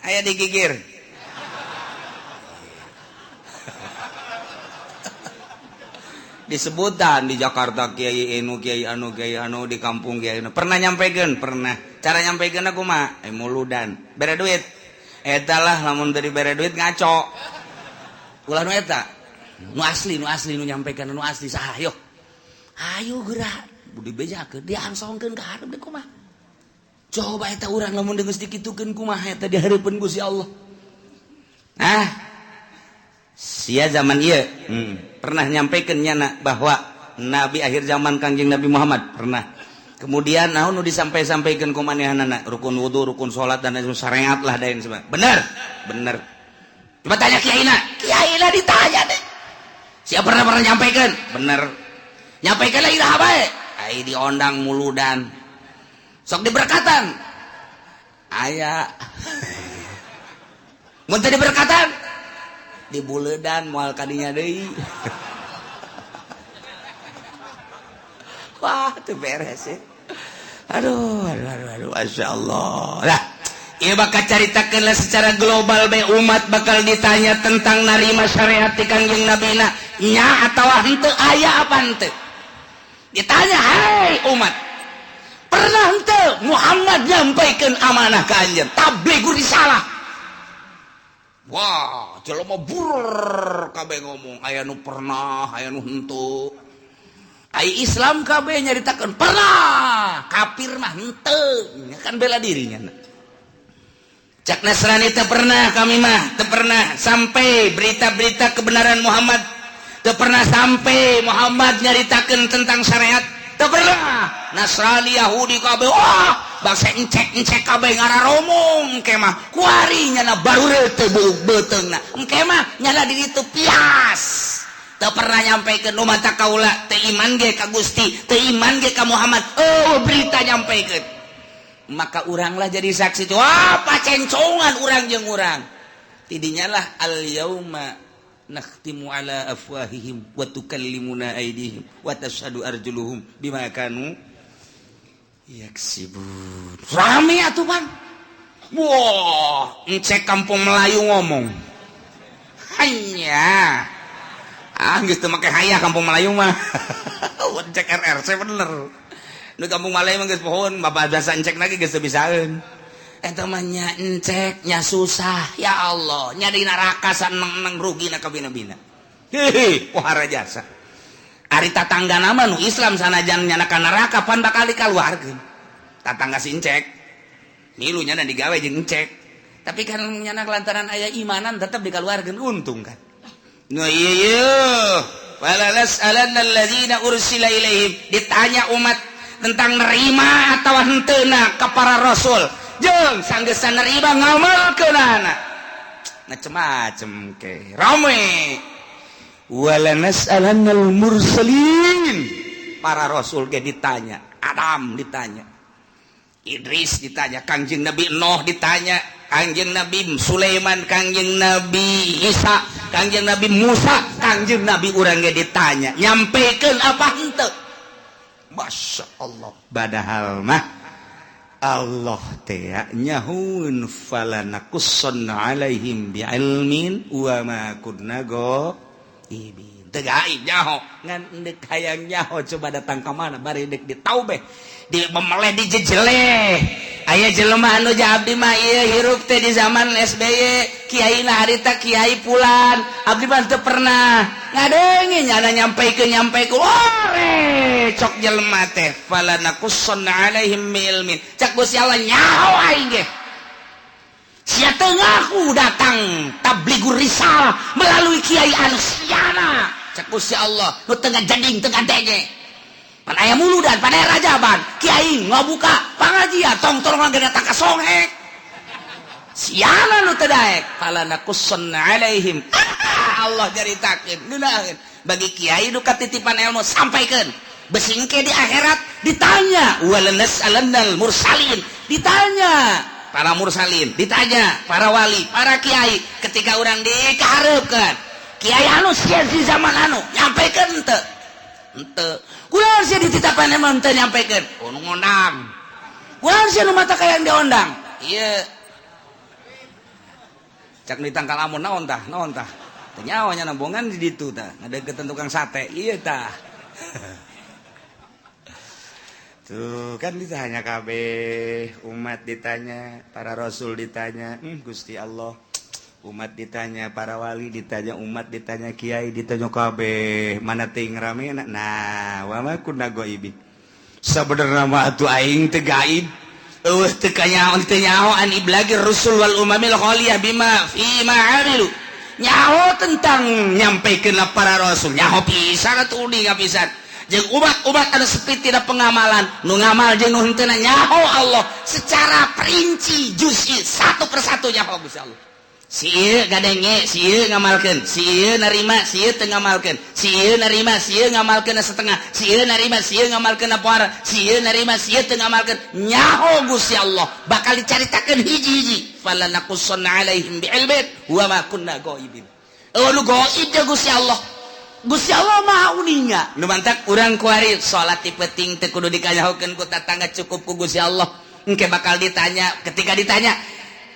aya digigir disebutan di Jakarta kiai anu di kampung kiai anu pernah nyampaikeun pernah cara nyampaikeun aku mah muludan bere duit eta lah lamun teu dibere duit ngaco ulah nu eta nu asli nu nyampaikeun nu asli saha ayo gerak budi bejakeun diangsongkeun ka hareup deui kumaha coba eta urang lamun geus dikitukeun kumaha eta dihareupeun Gusti Allah sia zaman ieu pernah nyampaikeun nyana bahwa nabi akhir zaman Kangjeng Nabi Muhammad pernah kemudian naon nu disampaikeun ku manehanana rukun wudu rukun salat dan syariat lah dain semua bener coba tanya kiaina ditanya deh siapa pernah nyampaikeun bener nyampaikeun lah iraha bae ai diondang muludan sok diberkatan aya mun teu diberkatan di buledan moal kadinya deui wah teu beres ya aduh masyaallah lah ieu bakal caritakeun secara global be umat bakal ditanya tentang narima syariat ti Kangjeng Nabi na nya atawa henteu aya apa henteu ditanya hai umat pernah henteu Muhammad nyampaikeun amanah ka anjeun tabligh risalah wah, jelema burr kabeh ngomong aya nu pernah, aya nu henteu. Ai Islam kabeh nyaritakeun pernah, kafir mah henteu, kan bela dirinya. Cak Nasrani teu pernah kami mah, teu pernah sampai berita-berita kebenaran Muhammad, teu pernah sampai Muhammad nyaritakeun tentang syariat, teu pernah. Nasrani Yahudi kabeh wah bangsa encek kabeh ngararomong engke mah kuari nyana baru teu beuteungna engke mah nyana di ditu pias teu pernah nyampaikeun nu mata kaula teu iman ge ka Gusti teu iman ge ka Muhammad berita nyampaikeun maka uranglah jadi saksi wah pacencongan urang jeung urang tidinya lah al yauma nakhtimu ala afwahihim wa tukallimuna aydihim wa tashhadu arjuluhum bima kanu yaksibun rame atuh Bang wah encek kampung Melayu ngomong hanya geus teu make hayah kampung Melayu mah encek RRC bener nu kampung Melayu mah geus pohon bapak bahasa encek lagi geus teu bisaeun eta mah nya encek nya susah ya Allah nya di neraka saneng-neng rugina ka bina-bina hehe wahara jasa ari tatangga nama nu Islam sanajan nyana ka neraka pan bakal dikaluarkeun tatangga si encek milu nyana digawe jeung encek tapi kan nyana lantaran aya imanan tetep dikaluarkeun untung kan nu ieu walalas alanna alladzina ursila ilaihim ditanya umat tentang nerima atawa henteuna ka para rasul jeung sanggeus nerima ngamalkeunana macem-macem ke rame wala nas'alannal mursalin para rasul ge ditanya Adam ditanya Idris ditanya Kangjeng Nabi Nuh ditanya Kangjeng Nabi Sulaiman Kangjeng Nabi Isa Kangjeng Nabi Musa Kangjeng Nabi urang ge ditanya nyampekeun apa henteu Masya Allah badahal mah Allah teh nyahun falanakusson alaihim bi'ilmin wa ma kunna ghaibin. Teu gaib nyaho ngan endek hayang nyaho coba datang ka mana bari dek ditaubeh di memeleh di jejele. Aya jelema anu ja abdi mah ieu hirup teh di zaman SBY kiaina harita kiai Pulan abdi mah teu pernah ngadengi nyana nyampeikeun ore cok jelema teh falanakusson alaihim bi'ilmin cak Gusti Allah nyaho aing ge sia teu ngaku datang tabligur risalah melalui kiai anu siana cak Gusti Allah nu teu ngajading teu ngadenge pan aya muludan pan aya rajaban kiai ngabuka pangajian tong-tong geus datang ka songhek siana nu teu daek falanakusson alaihim Allah jaritakeun ngeunaheun bagi kiai nu katitipan ilmu sampaikeun besingke di akhirat ditanya walanas alannal mursalin ditanya para mursalin ditanya para wali para kiai ketika urang dikahareukeun kiai anu sia di zaman anu nyampaikeun teu kunaon sia dititipan ilmu teu nyampaikeun nu ngondang kunaon sia nu mata kayang diondang ieu cak ditangkal amun naon tah teu nyawa nya nambongan di ditu tah ngadeukeutan tukang sate ieu tah tuh kan ditanya kabeh umat ditanya para rasul ditanya Gusti Allah umat ditanya para wali ditanya umat ditanya kiai ditanya kabeh mana teuing ramena nah wa ma kunna ghaibin sabenerna mah atuh aing teu gaib eueuh teu kanyaon teu nyaho an iblagi rusul wal umamil khaliyah bima fi ma amilu nyaho tentang nyampaikeun para rasul nyaho pisan atuh uning pisan jeung umat-umat anu sepi tidak pengamalan nu ngamal jeung nu henteu nyaho Allah secara perinci juz'i satu persatu nyaho Gusti Allah si ieu gadenge si ieu ngamalkeun si ieu narima si ieu teu ngamalkeun si ieu narima si ieu ngamalkeun setengah si ieu narima si ieu ngamalkeun poara si ieu narima si ieu teu ngamalkeun nyaho Gusti Allah bakal dicaritakeun hiji-hiji falanakusson alaihim bi'ilmin wa ma kunna ghaibin nu gaib jeung Gusti Allah Gusti Allah maha uninga nu mantak urang kuari salat ti penting teu kudu dikanyahokeun ku tatangga cukup ku Gusti Allah engke bakal ditanya ketika ditanya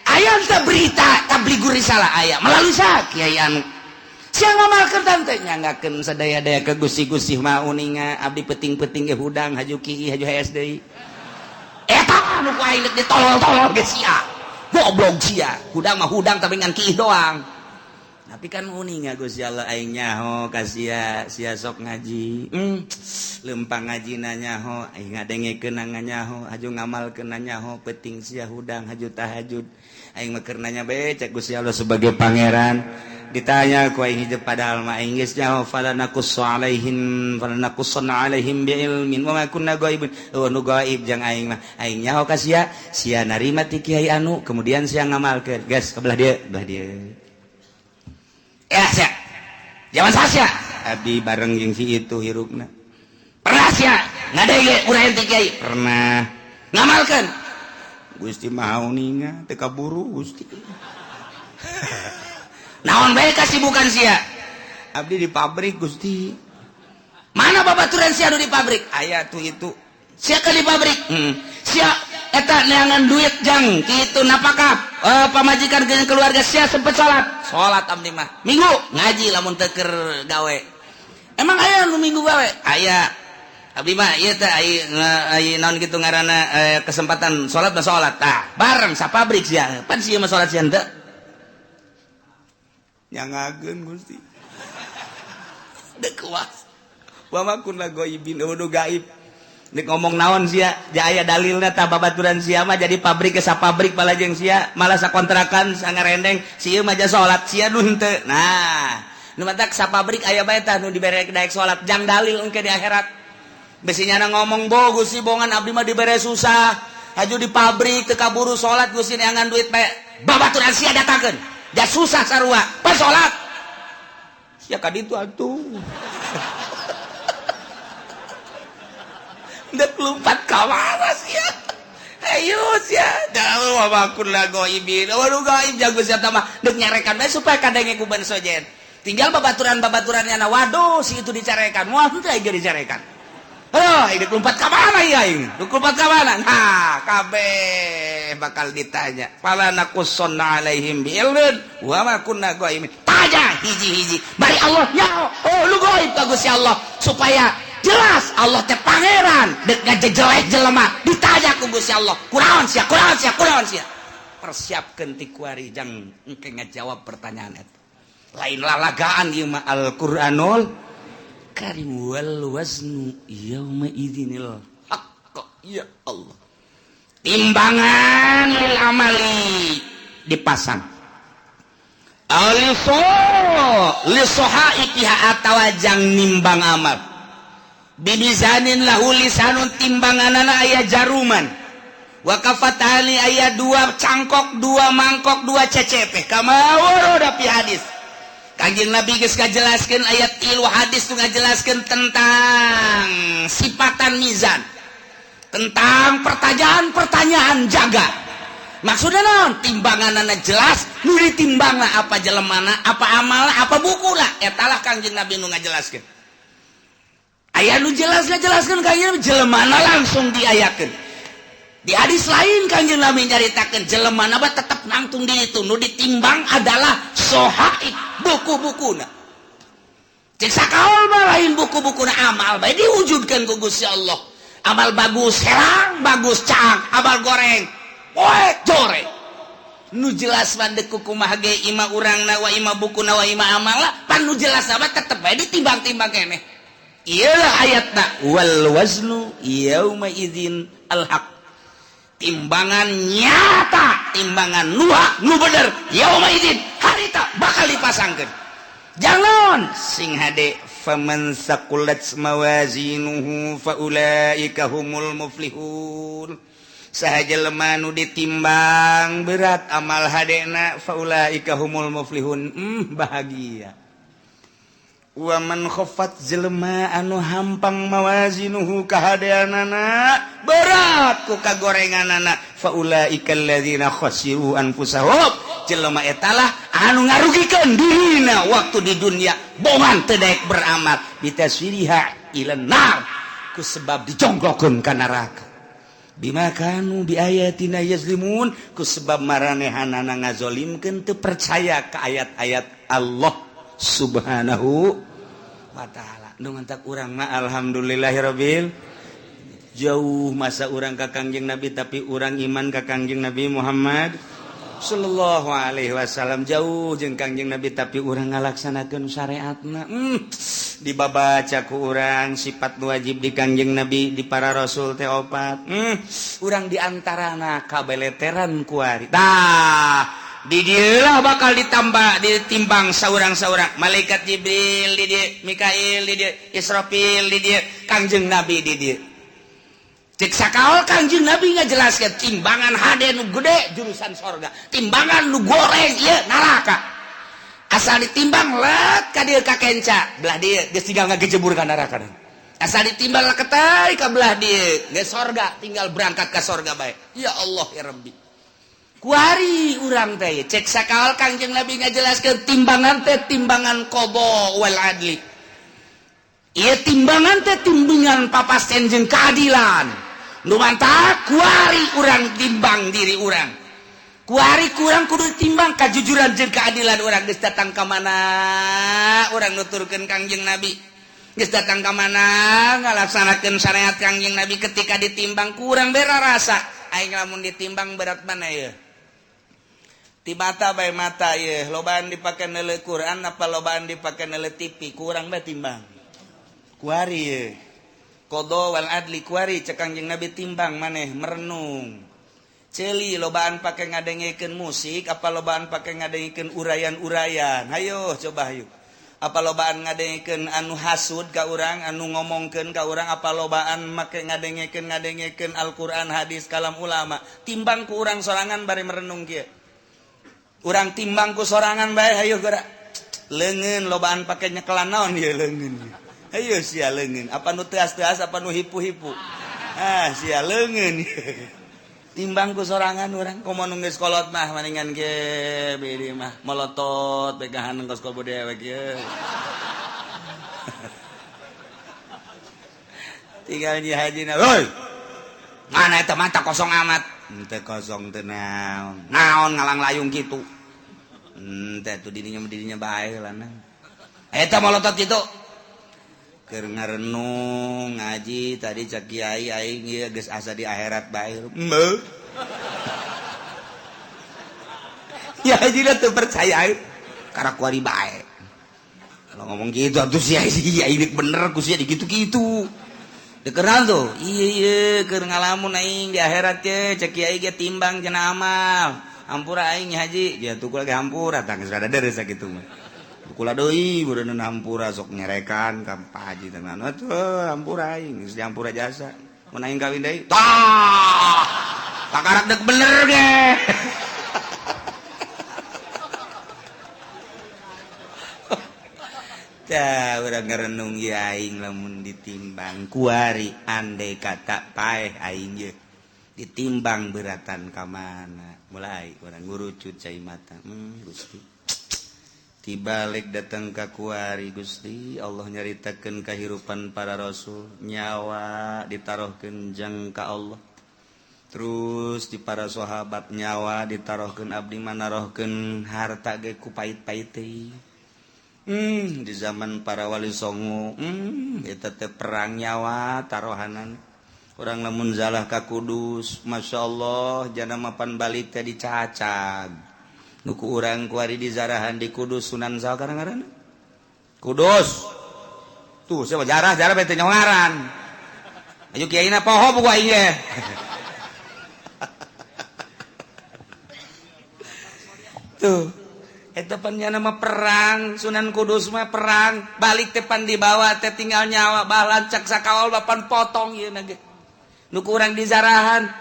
aya teh berita tabligur risalah aya melalui saha kiai anu sia ngamalkeun teh nyanggakeun sadaya-daya ke Gusti maha uninga abdi penting-penting ge hudang haju kiai haju HSDI eta anu ku aing ditolol-tolol ge sia goblok sia hudang mah hudang tapi ngan kiai doang tapi kan uninga Gusti Allah aing nyaho ka sia sok ngaji lempang ngajina nyaho aing ngadengekeun nyaho haju ngamalkeun nyaho penting sia hudang haju tahajud aing mah keur nanya bae cek Gusti Allah sebagai pangeran ditanya ku aing hijab padahal mah aing geus nyaho falanakusson alaihim bi'ilmin wa ma kunna ghaibin nu gaib jang aing mah aing nyaho ka sia narima ti kiai anu kemudian sia ngamalkeun geus kabelah dieu ya sia zaman sasya abdi bareng jeung si itu hirupna pernah sia ngadege urang teh kiai pernah ngamalkeun Gusti maha uninga teu kaburu Gusti naon bae kasibukan sia abdi di pabrik Gusti mana babaturan sia anu di pabrik aya tuh itu sia ka di pabrik sia eta neangan duit jang kitu napakah pamajikan jeung keluarga sia sempet salat abdi mah minggu ngaji lamun teu keur gawe emang aya nu minggu gawe aya abdi mah ieu teh ai naon kitu ngaranna kesempatan salat mah salat tah bareng sapabrik sia pan sia mah salat sia henteu nyangageun Gusti deuk kuas wa ma kunna ghaibin nu gaib nek ngomong naon sia aya dalilna tah babaturan sia mah jadi pabrik ke sapabrik pala jeung sia malah sakontrakan sangarendeng sia mah ja salat sia nu henteu nah nu matak sapabrik aya bae tah nu dibere daek salat jang dalil engke di akhirat besinya ngomong bo Gusti bongan abdi mah dibere susah haju di pabrik teu kaburu salat Gusti neangan duit bae babaturan sia datangkeun ja susah sarua pas salat sia ka ditu atuh dek lompat ka mana sia ayo sia dalu mabakun la goibin waduh gaib jago sia mah dek nyarekan bae supaya kadenge ku ban sojen tinggal babaturan-babaturannya na waduh si itu dicarekan moal teh ge dicarekan Hidup lompat ke mana ya ini? Lompat ke mana? Nah, kabeh bakal ditanya. Fala naqussonna alaihim bi'ilmin wa ma kunna ghaimin. Tanya hiji-hiji. Bari Allah nyaho. Lu gaib ka Gusti Allah supaya jelas Allah teh pangeran. Dek ngajejeleh jelema ditanya ku Gusti Allah. Kunaon sia? Persiapkeun ti kuari jang engke ngajawab pertanyaan eta. Lain lalagaan ieu mah Al-Qur'anul Karim wal waznu yauma idzinil haqq ya Allah. Timbangan lil amali dipasang. Aliso li sohaikiha atawajang nimbang amal. Bimizanin lahu lisanun timbanganana aya jaruman. Wa kafatali aya 2 cangkok, 2 mangkok, 2 cecepeh. Kama warada fi hadis. Kanjeng Nabi geus ngajelaskeun ayat 3 hadis tu ngajelaskeun tentang sifatan mizan. Tentang pertanyaan-pertanyaan jaga. Maksudna naon? Timbanganana jelas, nu ditimbangna apa jelemana, apa amalna, apa bukuna. Eta lah Kanjeng Nabi nu ngajelaskeun. Aya nu jelas ngajelaskeun Kanjeng Nabi jelemana langsung diayakeun. Di hadis lain Kanjeng Nabi nyaritakeun jelemana mah tetep nangtung di itu, nu ditimbang adalah sohaib, buku-bukuna. Cek sakaol mah lain buku-bukuna amal bae diwujudkeun ku Gusti Allah. Amal bagus herang, bagus caang, amal goreng poek jore. Nu jelas mah deuk kumaha ge ima urangna wa ima bukuna wa ima amalna, pan nu jelas mah tetep bae ditimbang-timbang keneh. Iyalah ayatna wal waznu yauma idzin al haq. Timbangan nyata, timbangan nu bener yauma idzin harita bakal dipasangkeun. Jangan sing hade faman saqulat mawazinuhu faulaika humul muflihun. Sahaja lemah nu ditimbang berat amal hadena faulaika humul muflihun. Bahagia. Wa man khaffat jelema anu hampang mawazinuhu kahadeanana berat ku kagorenganana faulaika alladzina khasiru anfusahum. Jelema etalah anu ngarugikeun dirina waktu di dunia bohong teu daek beramal bitaswiriha ilan nar ku sebab dijonglokeun ka neraka. Bima kanu bi ayatina yazlimun ku sebab maranehanana ngazolimkeun teu percaya ka ayat-ayat Allah Subhanahu wa ta'ala. Nu ngantak urang mah alhamdulillahirabbil jauh masa urang ka Kangjeng Nabi tapi urang iman ka Kangjeng Nabi Muhammad sallallahu alaihi wasallam. Jauh jeung Kangjeng Nabi tapi urang ngalaksanakeun syariatna. Dibabaca ku urang sifat wajib di Kangjeng Nabi di para rasul teh 4. Urang diantarana kabeleteran kuari. Tah di dieulah bakal ditimbang saurang-saurang. Malaikat Jibril di dieu, Mikail di dieu, Israfil di dieu, Kangjeng Nabi di dieu. Cek sakaol Kangjeng Nabi ngajelaskeun timbangan hade nu gede jurusan sorga, timbangan nu goreng ieu neraka. Asal ditimbang let ka dieu ka kenca, belah dieu geus tinggal ngagejebur ka neraka. Asal ditimbang leketai ka belah dieu, geus sorga tinggal berangkat ka sorga bae. Ya Allah ya Rabbi. Kuari urang teh cek sakaol Kangjeng Nabi ngajelaskeun timbangan teh timbangan qada wal adli. Ieu timbangan teh timbangan papasten jeung keadilan. Nu mantap kuari urang timbang diri urang. Kuari kurang kudu timbang kajujuran jeung keadilan urang geus datang ka mana urang nuturkeun Kangjeng Nabi. Geus datang ka mana ngalaksanakeun syariat Kangjeng Nabi ketika ditimbang kurang bera rasa. Aing lamun ditimbang berat mana ieu? Ti mata bae mata ye lobaan dipake neuleuh Quran apa lobaan dipake neuleuh TV kurang bae timbang kuari ye qada wal adli kuari cek Kangjeng Nabi timbang maneh merenung ceuli lobaan pake ngadengekeun musik apa lobaan pake ngadengekeun urayan-urayan hayo coba hayo apa lobaan ngadengekeun anu hasud ka urang anu ngomongkeun ka urang apa lobaan make ngadengekeun Al-Qur'an hadis kalam ulama timbang ku urang sorangan bari merenung kieu. Urang timbang ku sorangan bae hayo geura. Leungeun lobaan pake nyekelan naon ieu leungeun. Hayo sia leungeun. Apa nu teas-teas apa nu hipu-hipu. Sia leungeun. Timbang ku sorangan urang komo nu geus kolot mah maningan ge beureum mah molotot pegahan engkos kol budaya we kieu. tinggal Nyi Haji na, "Hoi, mana eta mata kosong amat?" Teu kosong teu naon. Naon ngalang layung kitu. Teh tuh dirinya bae lah nah. Eta malotot kitu. Keur ngarenung ngaji tadi cak kiai aing ieu geus asa di akhirat bae. Meuh. Ya Haji teu percaya karena kuari bae. Kalau ngomong gitu atuh si Haji dik bener ku sia dikitu-kitu. Dekeran tuh, iya keur ngalamun aing di akhirat teh cek kiai ge timbang cenah amal. Hampura aing Haji, dia tuh lagi hampura tang geus rada deres sakitu mah. Kula deui meureun hampura sok nyerekan ka Pak Haji teh mah. Atuh hampura aing geus dihampura jasa. Mun aing kawin deui, tah. Pakarak dek bener ge. Urang ngarenung ya aing lamun ditimbang kuari andai kata paeh aing ye ditimbang beratan ka mana mulai urang ngurucut cai mata Gusti tibalik datang ka kuari Gusti Allah nyaritakeun kahirupan para rasul nyawa ditarohkeun jang ka Allah terus di para sahabat nyawa ditarohkeun abdi manarohkeun harta ge ku pait-pait teh di zaman para wali songo eta teh perang nyawa tarohanan urang lamun zalah ka Kudus masyaallah jana mapan balik teh dicacag nuku urang kuari dizarahan di Kudus Sunan saha ngaranna Kudus tuh siapa jarah bete nyawaran aju kiaina poho buku aing ge tuh eta pannya nama perang Sunan Kudus mah perang balik tepan dibawa teh tinggal nyawa balan cak sakawal bapan potong ieu na ge nu urang dizarahan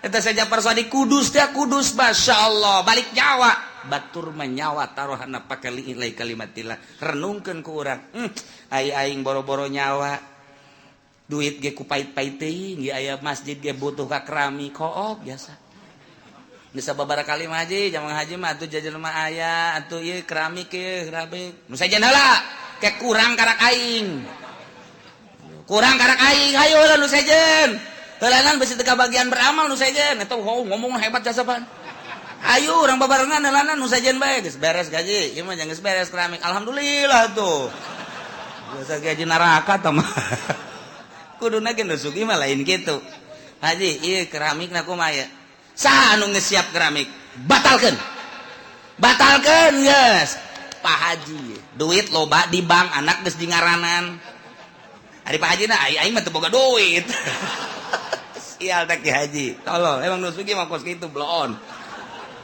eta saja persoa di Kudus teh Kudus masyaallah balik nyawa batur mah nyawa tarohanna pakali ilai kalimatillah renungkeun ku urang aing boro-boro nyawa duit ge ku pait-pait teuing ge aya masjid ge butuh ka keramik koop biasa bisa babara kali mah Haji, jamang Haji mah atuh jajan mah aya, atuh ieu keramik ieu, keramik. Nu sajen heula, kek kurang karak aing. Kurang karak aing, hayu heula nu sajen. Heulanan bisi teu bagian beramal nu sajen, eta ngomong hebat jasapan. Ayo urang babarengan heulanan nu sajen bae, geus beres gaji. Ieu mah jang geus beres keramik. Alhamdulillah tuh. Biasa gaji neraka tah mah. Kuduna ge nu sugih mah lain kitu. Haji, ieu keramikna kumaha ya? Saha anu ngesiap keramik batalkan yes Pak Haji duit loba di bank anak geus di ngaranan ari Pak Haji na aing mah teu boga duit sial teh Ki Haji tolol emang nu sugih mah kos kitu bloon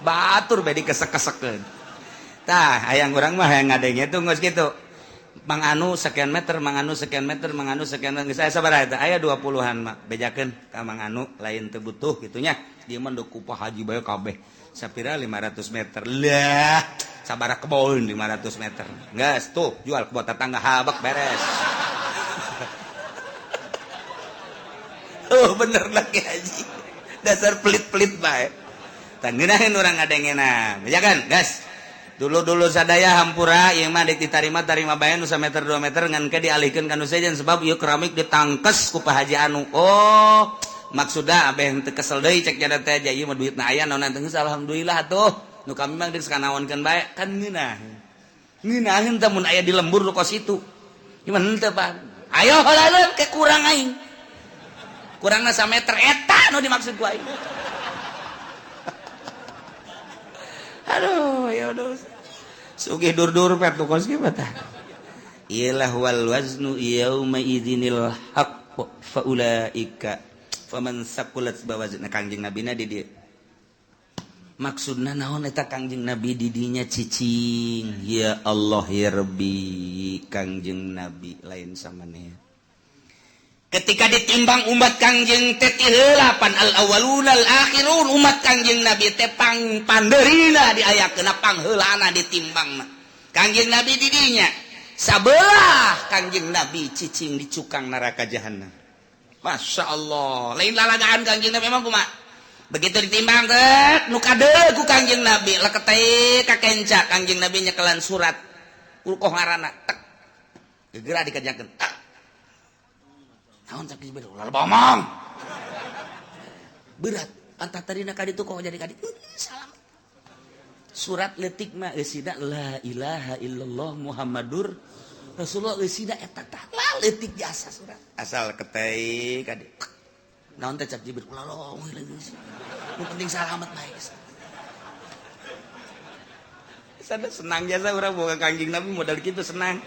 batur bae dikesek-kesekeun tah hayang urang mah hayang ngadenge tuh geus kitu Mang anu sekian meter Mang anu sekian meter Mang anu sekian meter geus aya sabaraha eta aya 20-an mah bejakeun ka Mang anu lain teu butuh gitunya dia mah ku Pak Haji bae kabeh sapira 500 meter lah sabaraha kebon 500 meter geus tuh jual ke buat tetangga habak beres oh bener lah Ki Haji dasar pelit-pelit bae tah ngeunaheun urang ngadengena bejakeun geus dulu sadaya hampura ieu mah deuk ditarima bae nu 1 meter 2 meter ngan ke dialihkeun ka nu sejen sebab ieu keramik ditangkes ku Pak Haji anu oh maksudna abeh teu kesel deui cek jada teh aja ieu mah duitna aya naon teh alhamdulillah atuh nu kami mah geus kanaonkeun bae kan ngeunaheun teh mun aya di lembur nu kos itu ieu mah henteu Pak ayo heula ke kurang aing kurangna 1 meter eta nu dimaksud ku aing aduh ya udah sugih dur-dur pet nu kos kieu tah ilah wal waznu yauma idzinil haqq faulaika faman sakulat bawazna Kangjeng Nabi na di dieu maksudna naon eta Kangjeng Nabi di dinya cicing ya Allah ya Rabbi Kangjeng Nabi lain samaneh ketika ditimbang umat Kangjeng teh ti heula pan al awwalun al akhirun umat Kangjeng Nabi teh pang pandeurina diayakeun pangheulana ditimbangna Kangjeng Nabi di dinya sabelah Kangjeng Nabi cicing di cukang neraka jahanam Masya Allah lain lalagaan Kangjeng Nabi memang kumaha begitu ditimbang teh nu kadeu ku Kangjeng Nabi leket teh ka kenca Kangjeng Nabi nyekelan surat ulkoh ngaranna tek gegera dikerjakeun naon cak Jibril ulah ngomong berat antah tadina ka ditu kok jadi ka ditu salam surat leutik mah eusina la ilaha illallah muhammadur rasulullah eusina eta tah leutik jasa surat asal ketei ka ditu naon teh cak Jibril ulah ngomong lagi nu penting salamet bae sana senang jasa urang boga Kangjeng Nabi modal kitu senang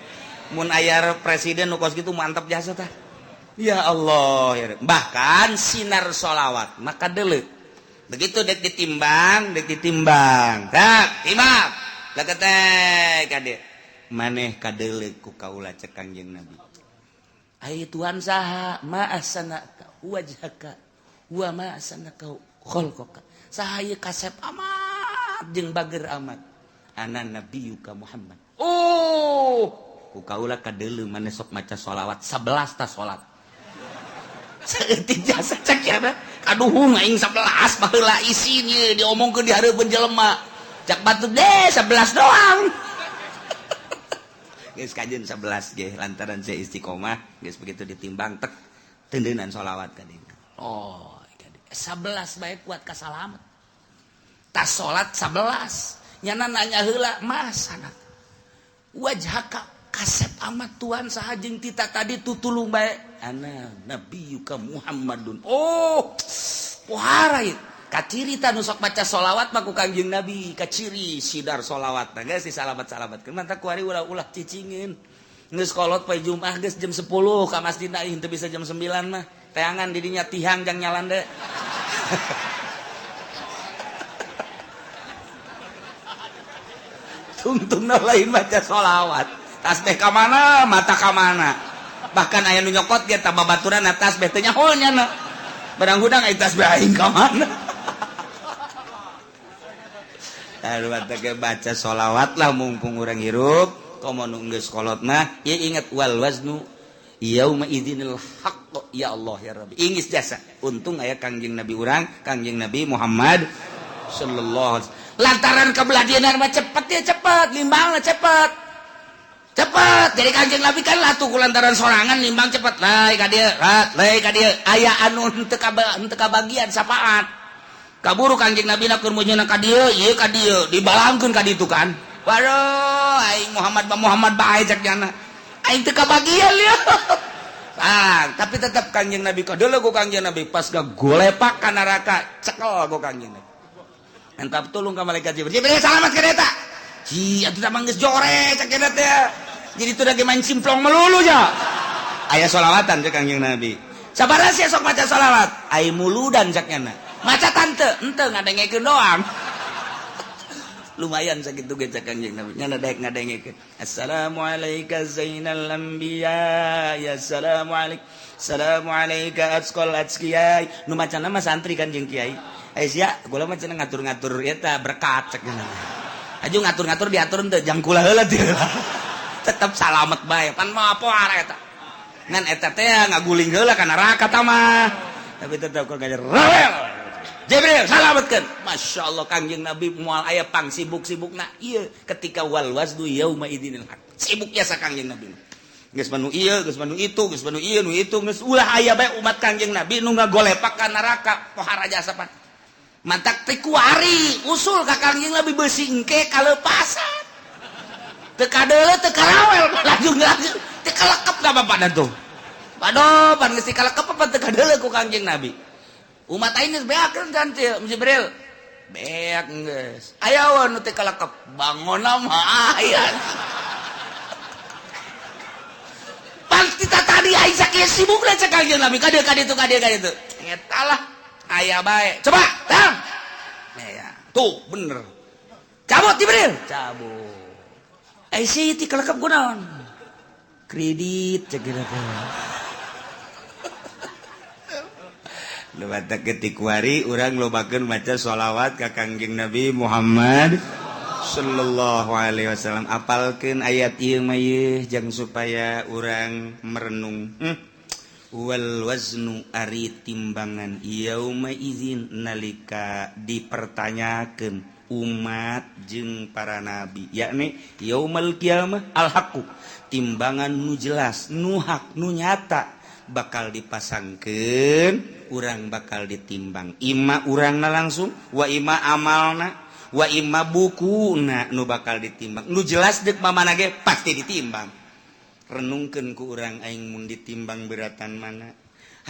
mun aya presiden nu kos kitu mantap jasa tah ya Allah ya bahkan sinar sholawat maka deuleu begitu dek ditimbang tak timbang lakete kade maneh kadeuleu ku kaula cek Kangjeng Nabi ai Tuhan saha ma ahsanaka wajhaka wa ma ahsanaka khalqaka saha ieu kasep amat jeung bager amat ana nabiyuka Muhammad oh ku kaula kadeuleu maneh sok maca sholawat 11 ta salat saeutik jasa cek ya kaduhung aing 11 baheula isinya diomongkeun di hareupeun jelema cak batu deh 11 doang geus kajeun 11 ge lantaran saya istiqomah geus begitu ditimbang tek teundeunan sholawat ka dieu oh 11 bae kuat ka salamet tas salat 11 nyana nanya heula masana wajhaka kasep amat Tuhan saha jeung tita tadi tutulung bae ana nabiyuka Muhammadun oh pohara ieu kaciri ta nu sok baca sholawat mah ku Kangjeng Nabi kaciri sidar sholawat tah geus disalamet-salametkeun mantap kuari ulah-ulah cicingeun geus kolot poe Jumat geus jam 10 ka masjidna ieu teu bisa jam 9 mah teangan di dinya tihang jang nyalan deui tungtungna lain baca sholawat tasbih ka mana mata ka mana bahkan aya nu nyokot ge tah babaturan tasbih teh nyaho nyana barang hudang aya tasbih aing ka mana lalu atuh baca sholawat lah mumpung urang hirup komo nu geus kolot mah ieu inget wal waznu yauma idzinil haqq ya Allah ya Rabbi ingis jasa untung aya Kangjeng Nabi urang Kangjeng Nabi Muhammad sallallahu alaihi wasallam lantaran kabeladieunan mah cepet ya cepet limbangna cepet jadi Kangjeng Nabi kan latuh kulantaran sorangan nimbang cepet lai ka dieu aya anu henteu kabagian sapaat kaburu Kangjeng Nabi na keur mujuna ka dieu ieu ka dieu dibalangkeun ka ditu kan waduh aing Muhammad bae cek jana aing teu kabagian lieu tapi tetap Kangjeng Nabi kadeuleu ku Kangjeng Nabi pas gagolepak ka neraka cekel ku Kangjeng Nabi entap tulung ka malaikat Jibril salamet ka eta hi atuh mah geus jore cek eta teh jadi itu lagi main simplong melulu ya aya sholawatan cek Kangjeng Nabi sabaraha sih sok maca sholawat ai muludan cekna maca tante henteu ngadengekeun doang lumayan sakitu ge cek Kangjeng Nabi nya daek ngadengekeun assalamu alayka zainal anbiya ya assalamu alayka atqal atqiyai nu macana mah santri kan jeung kiai aya sia gula mah cenah ngatur-ngatur eta berkat cekna aju ngatur-ngatur diatur teu jang kula heula teh tetep salamet bae pan mah poar eta ngan eta teh ngaguling heula ka neraka tah mah tapi tetep kok ngajar rewel Jibril salametkeun masyaallah Kangjeng Nabi moal aya pang sibuk-sibukna ieu ketika wal wasdu yauma idzinil haq sibuk jasa Kangjeng Nabi geus manu ieu geus manu itu geus manu ieu nu itu geus ulah aya bae umat Kangjeng Nabi nu ngagolepak ka neraka pohara jasa pan mantak teh kuari usul ka Kangjeng Nabi beusi engke kalepasan teu kadeuleu teu karawel lanjut teu kalekep ka bapak tuh aduh pan geus kalekep apa teu kadeuleu ku Kangjeng Nabi umat aing geus beakeun kan Jibril beak geus aya wae nu teu kalekep bangonna mah aya pan kita tadi aing sakieu sibuk lah cek Kangjeng Nabi ka dieu eta lah aya bae coba tang ya tuh bener cabut Jibril cabut sih ti kalekep kunaon kredit cek eta teh lewat ketik wari urang lobakeun maca sholawat ka Kangjeng Nabi Muhammad sallallahu alaihi wasallam apalkeun ayat ieu mah ieu jang supaya urang merenung wal waznu ari timbangan yauma izin nalika dipertanyakeun umat jeung para nabi yakni yaumal qiyamah al haqu timbangan nu jelas nu hak nu nyata bakal dipasangkeun urang bakal ditimbang ima urangna langsung wa ima amalna wa imma bukuna nu bakal ditimbang nu jelas dek mamana ge pasti ditimbang renungkeun ku urang aing mun ditimbang beratan mana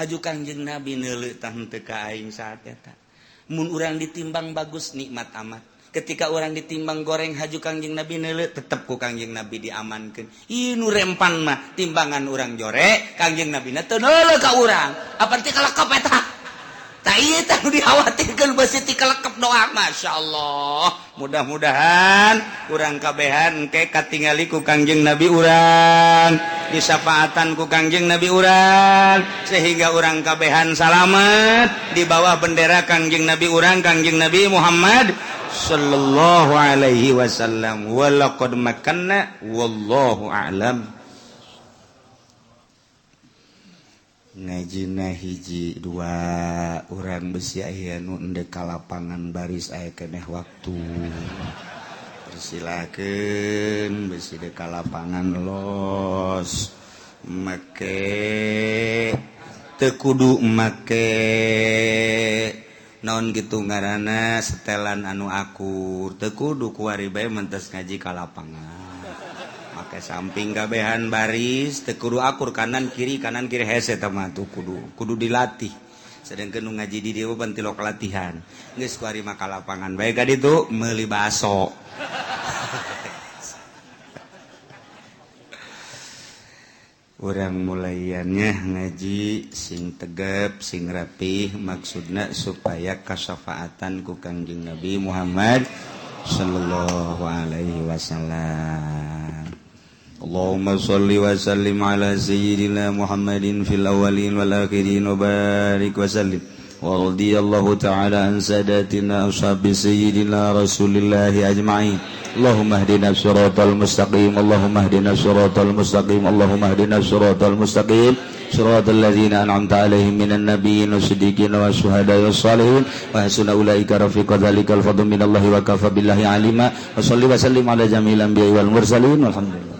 haju Kangjeng Nabi neuleuh tah henteu ka aing saat eta mun urang ditimbang bagus nikmat amat ketika urang ditimbang goreng haju Kangjeng Nabi neuleuh tetep ku Kangjeng Nabi diamankeun ieu nu rempan mah timbangan urang jore Kangjeng Nabi na teu neuleuh ka urang apa teh kalekep eta tak iya tak dikhawatirkan besi tika lekep doa Masya Allah mudah-mudahan kurang kabehan ke katingali ku Kangjeng Nabi urang disafaatan ku Kangjeng Nabi urang sehingga urang kabehan salamet di bawah bendera Kangjeng Nabi urang Kangjeng Nabi Muhammad sallallahu alaihi wasallam walaqad makanna wallahu a'lam. Ngajina hiji dua urang besi aya nu endek ka lapangan baris aya keneh waktu persilakeun besi deuk ka lapangan los make teu kudu make naon kitu ngaranna setelan anu akur teu kudu kuari bae mentes ngaji ka lapangan make samping kabehan baris teu kudu akur kanan kiri hese teh mah tuh kudu dilatih sedengkeun nu ngaji di dieu pan tilok latihan geus kuari mah ka lapangan bae ka ditu meuli baso urang mulaiannya ngaji sing tegep sing rapih maksudna supaya kasafaatan ku Kangjeng Nabi Muhammad sallallahu alaihi wasallam. Allahumma sholli wa sallim ala sayyidina Muhammadin fil awwalin wal akhirin wa barik wa sallim wa radiyallahu ta'ala an sadatina ashabi sayyidina Rasulillah ajma'in. Allahumma hdina siratal mustaqim Allahumma hdina siratal mustaqim Allahumma hdina siratal mustaqim siratal ladzina an'amta 'alaihim minan nabiyyin wasiddiqin wasyuhada'i wassalihin wa hasuna ulaika rafiqa dzalikal fadlu minallahi wa kafa billahi alima wa shalli wa sallim ala jamil anbiya'i wal mursalin walhamdulillah.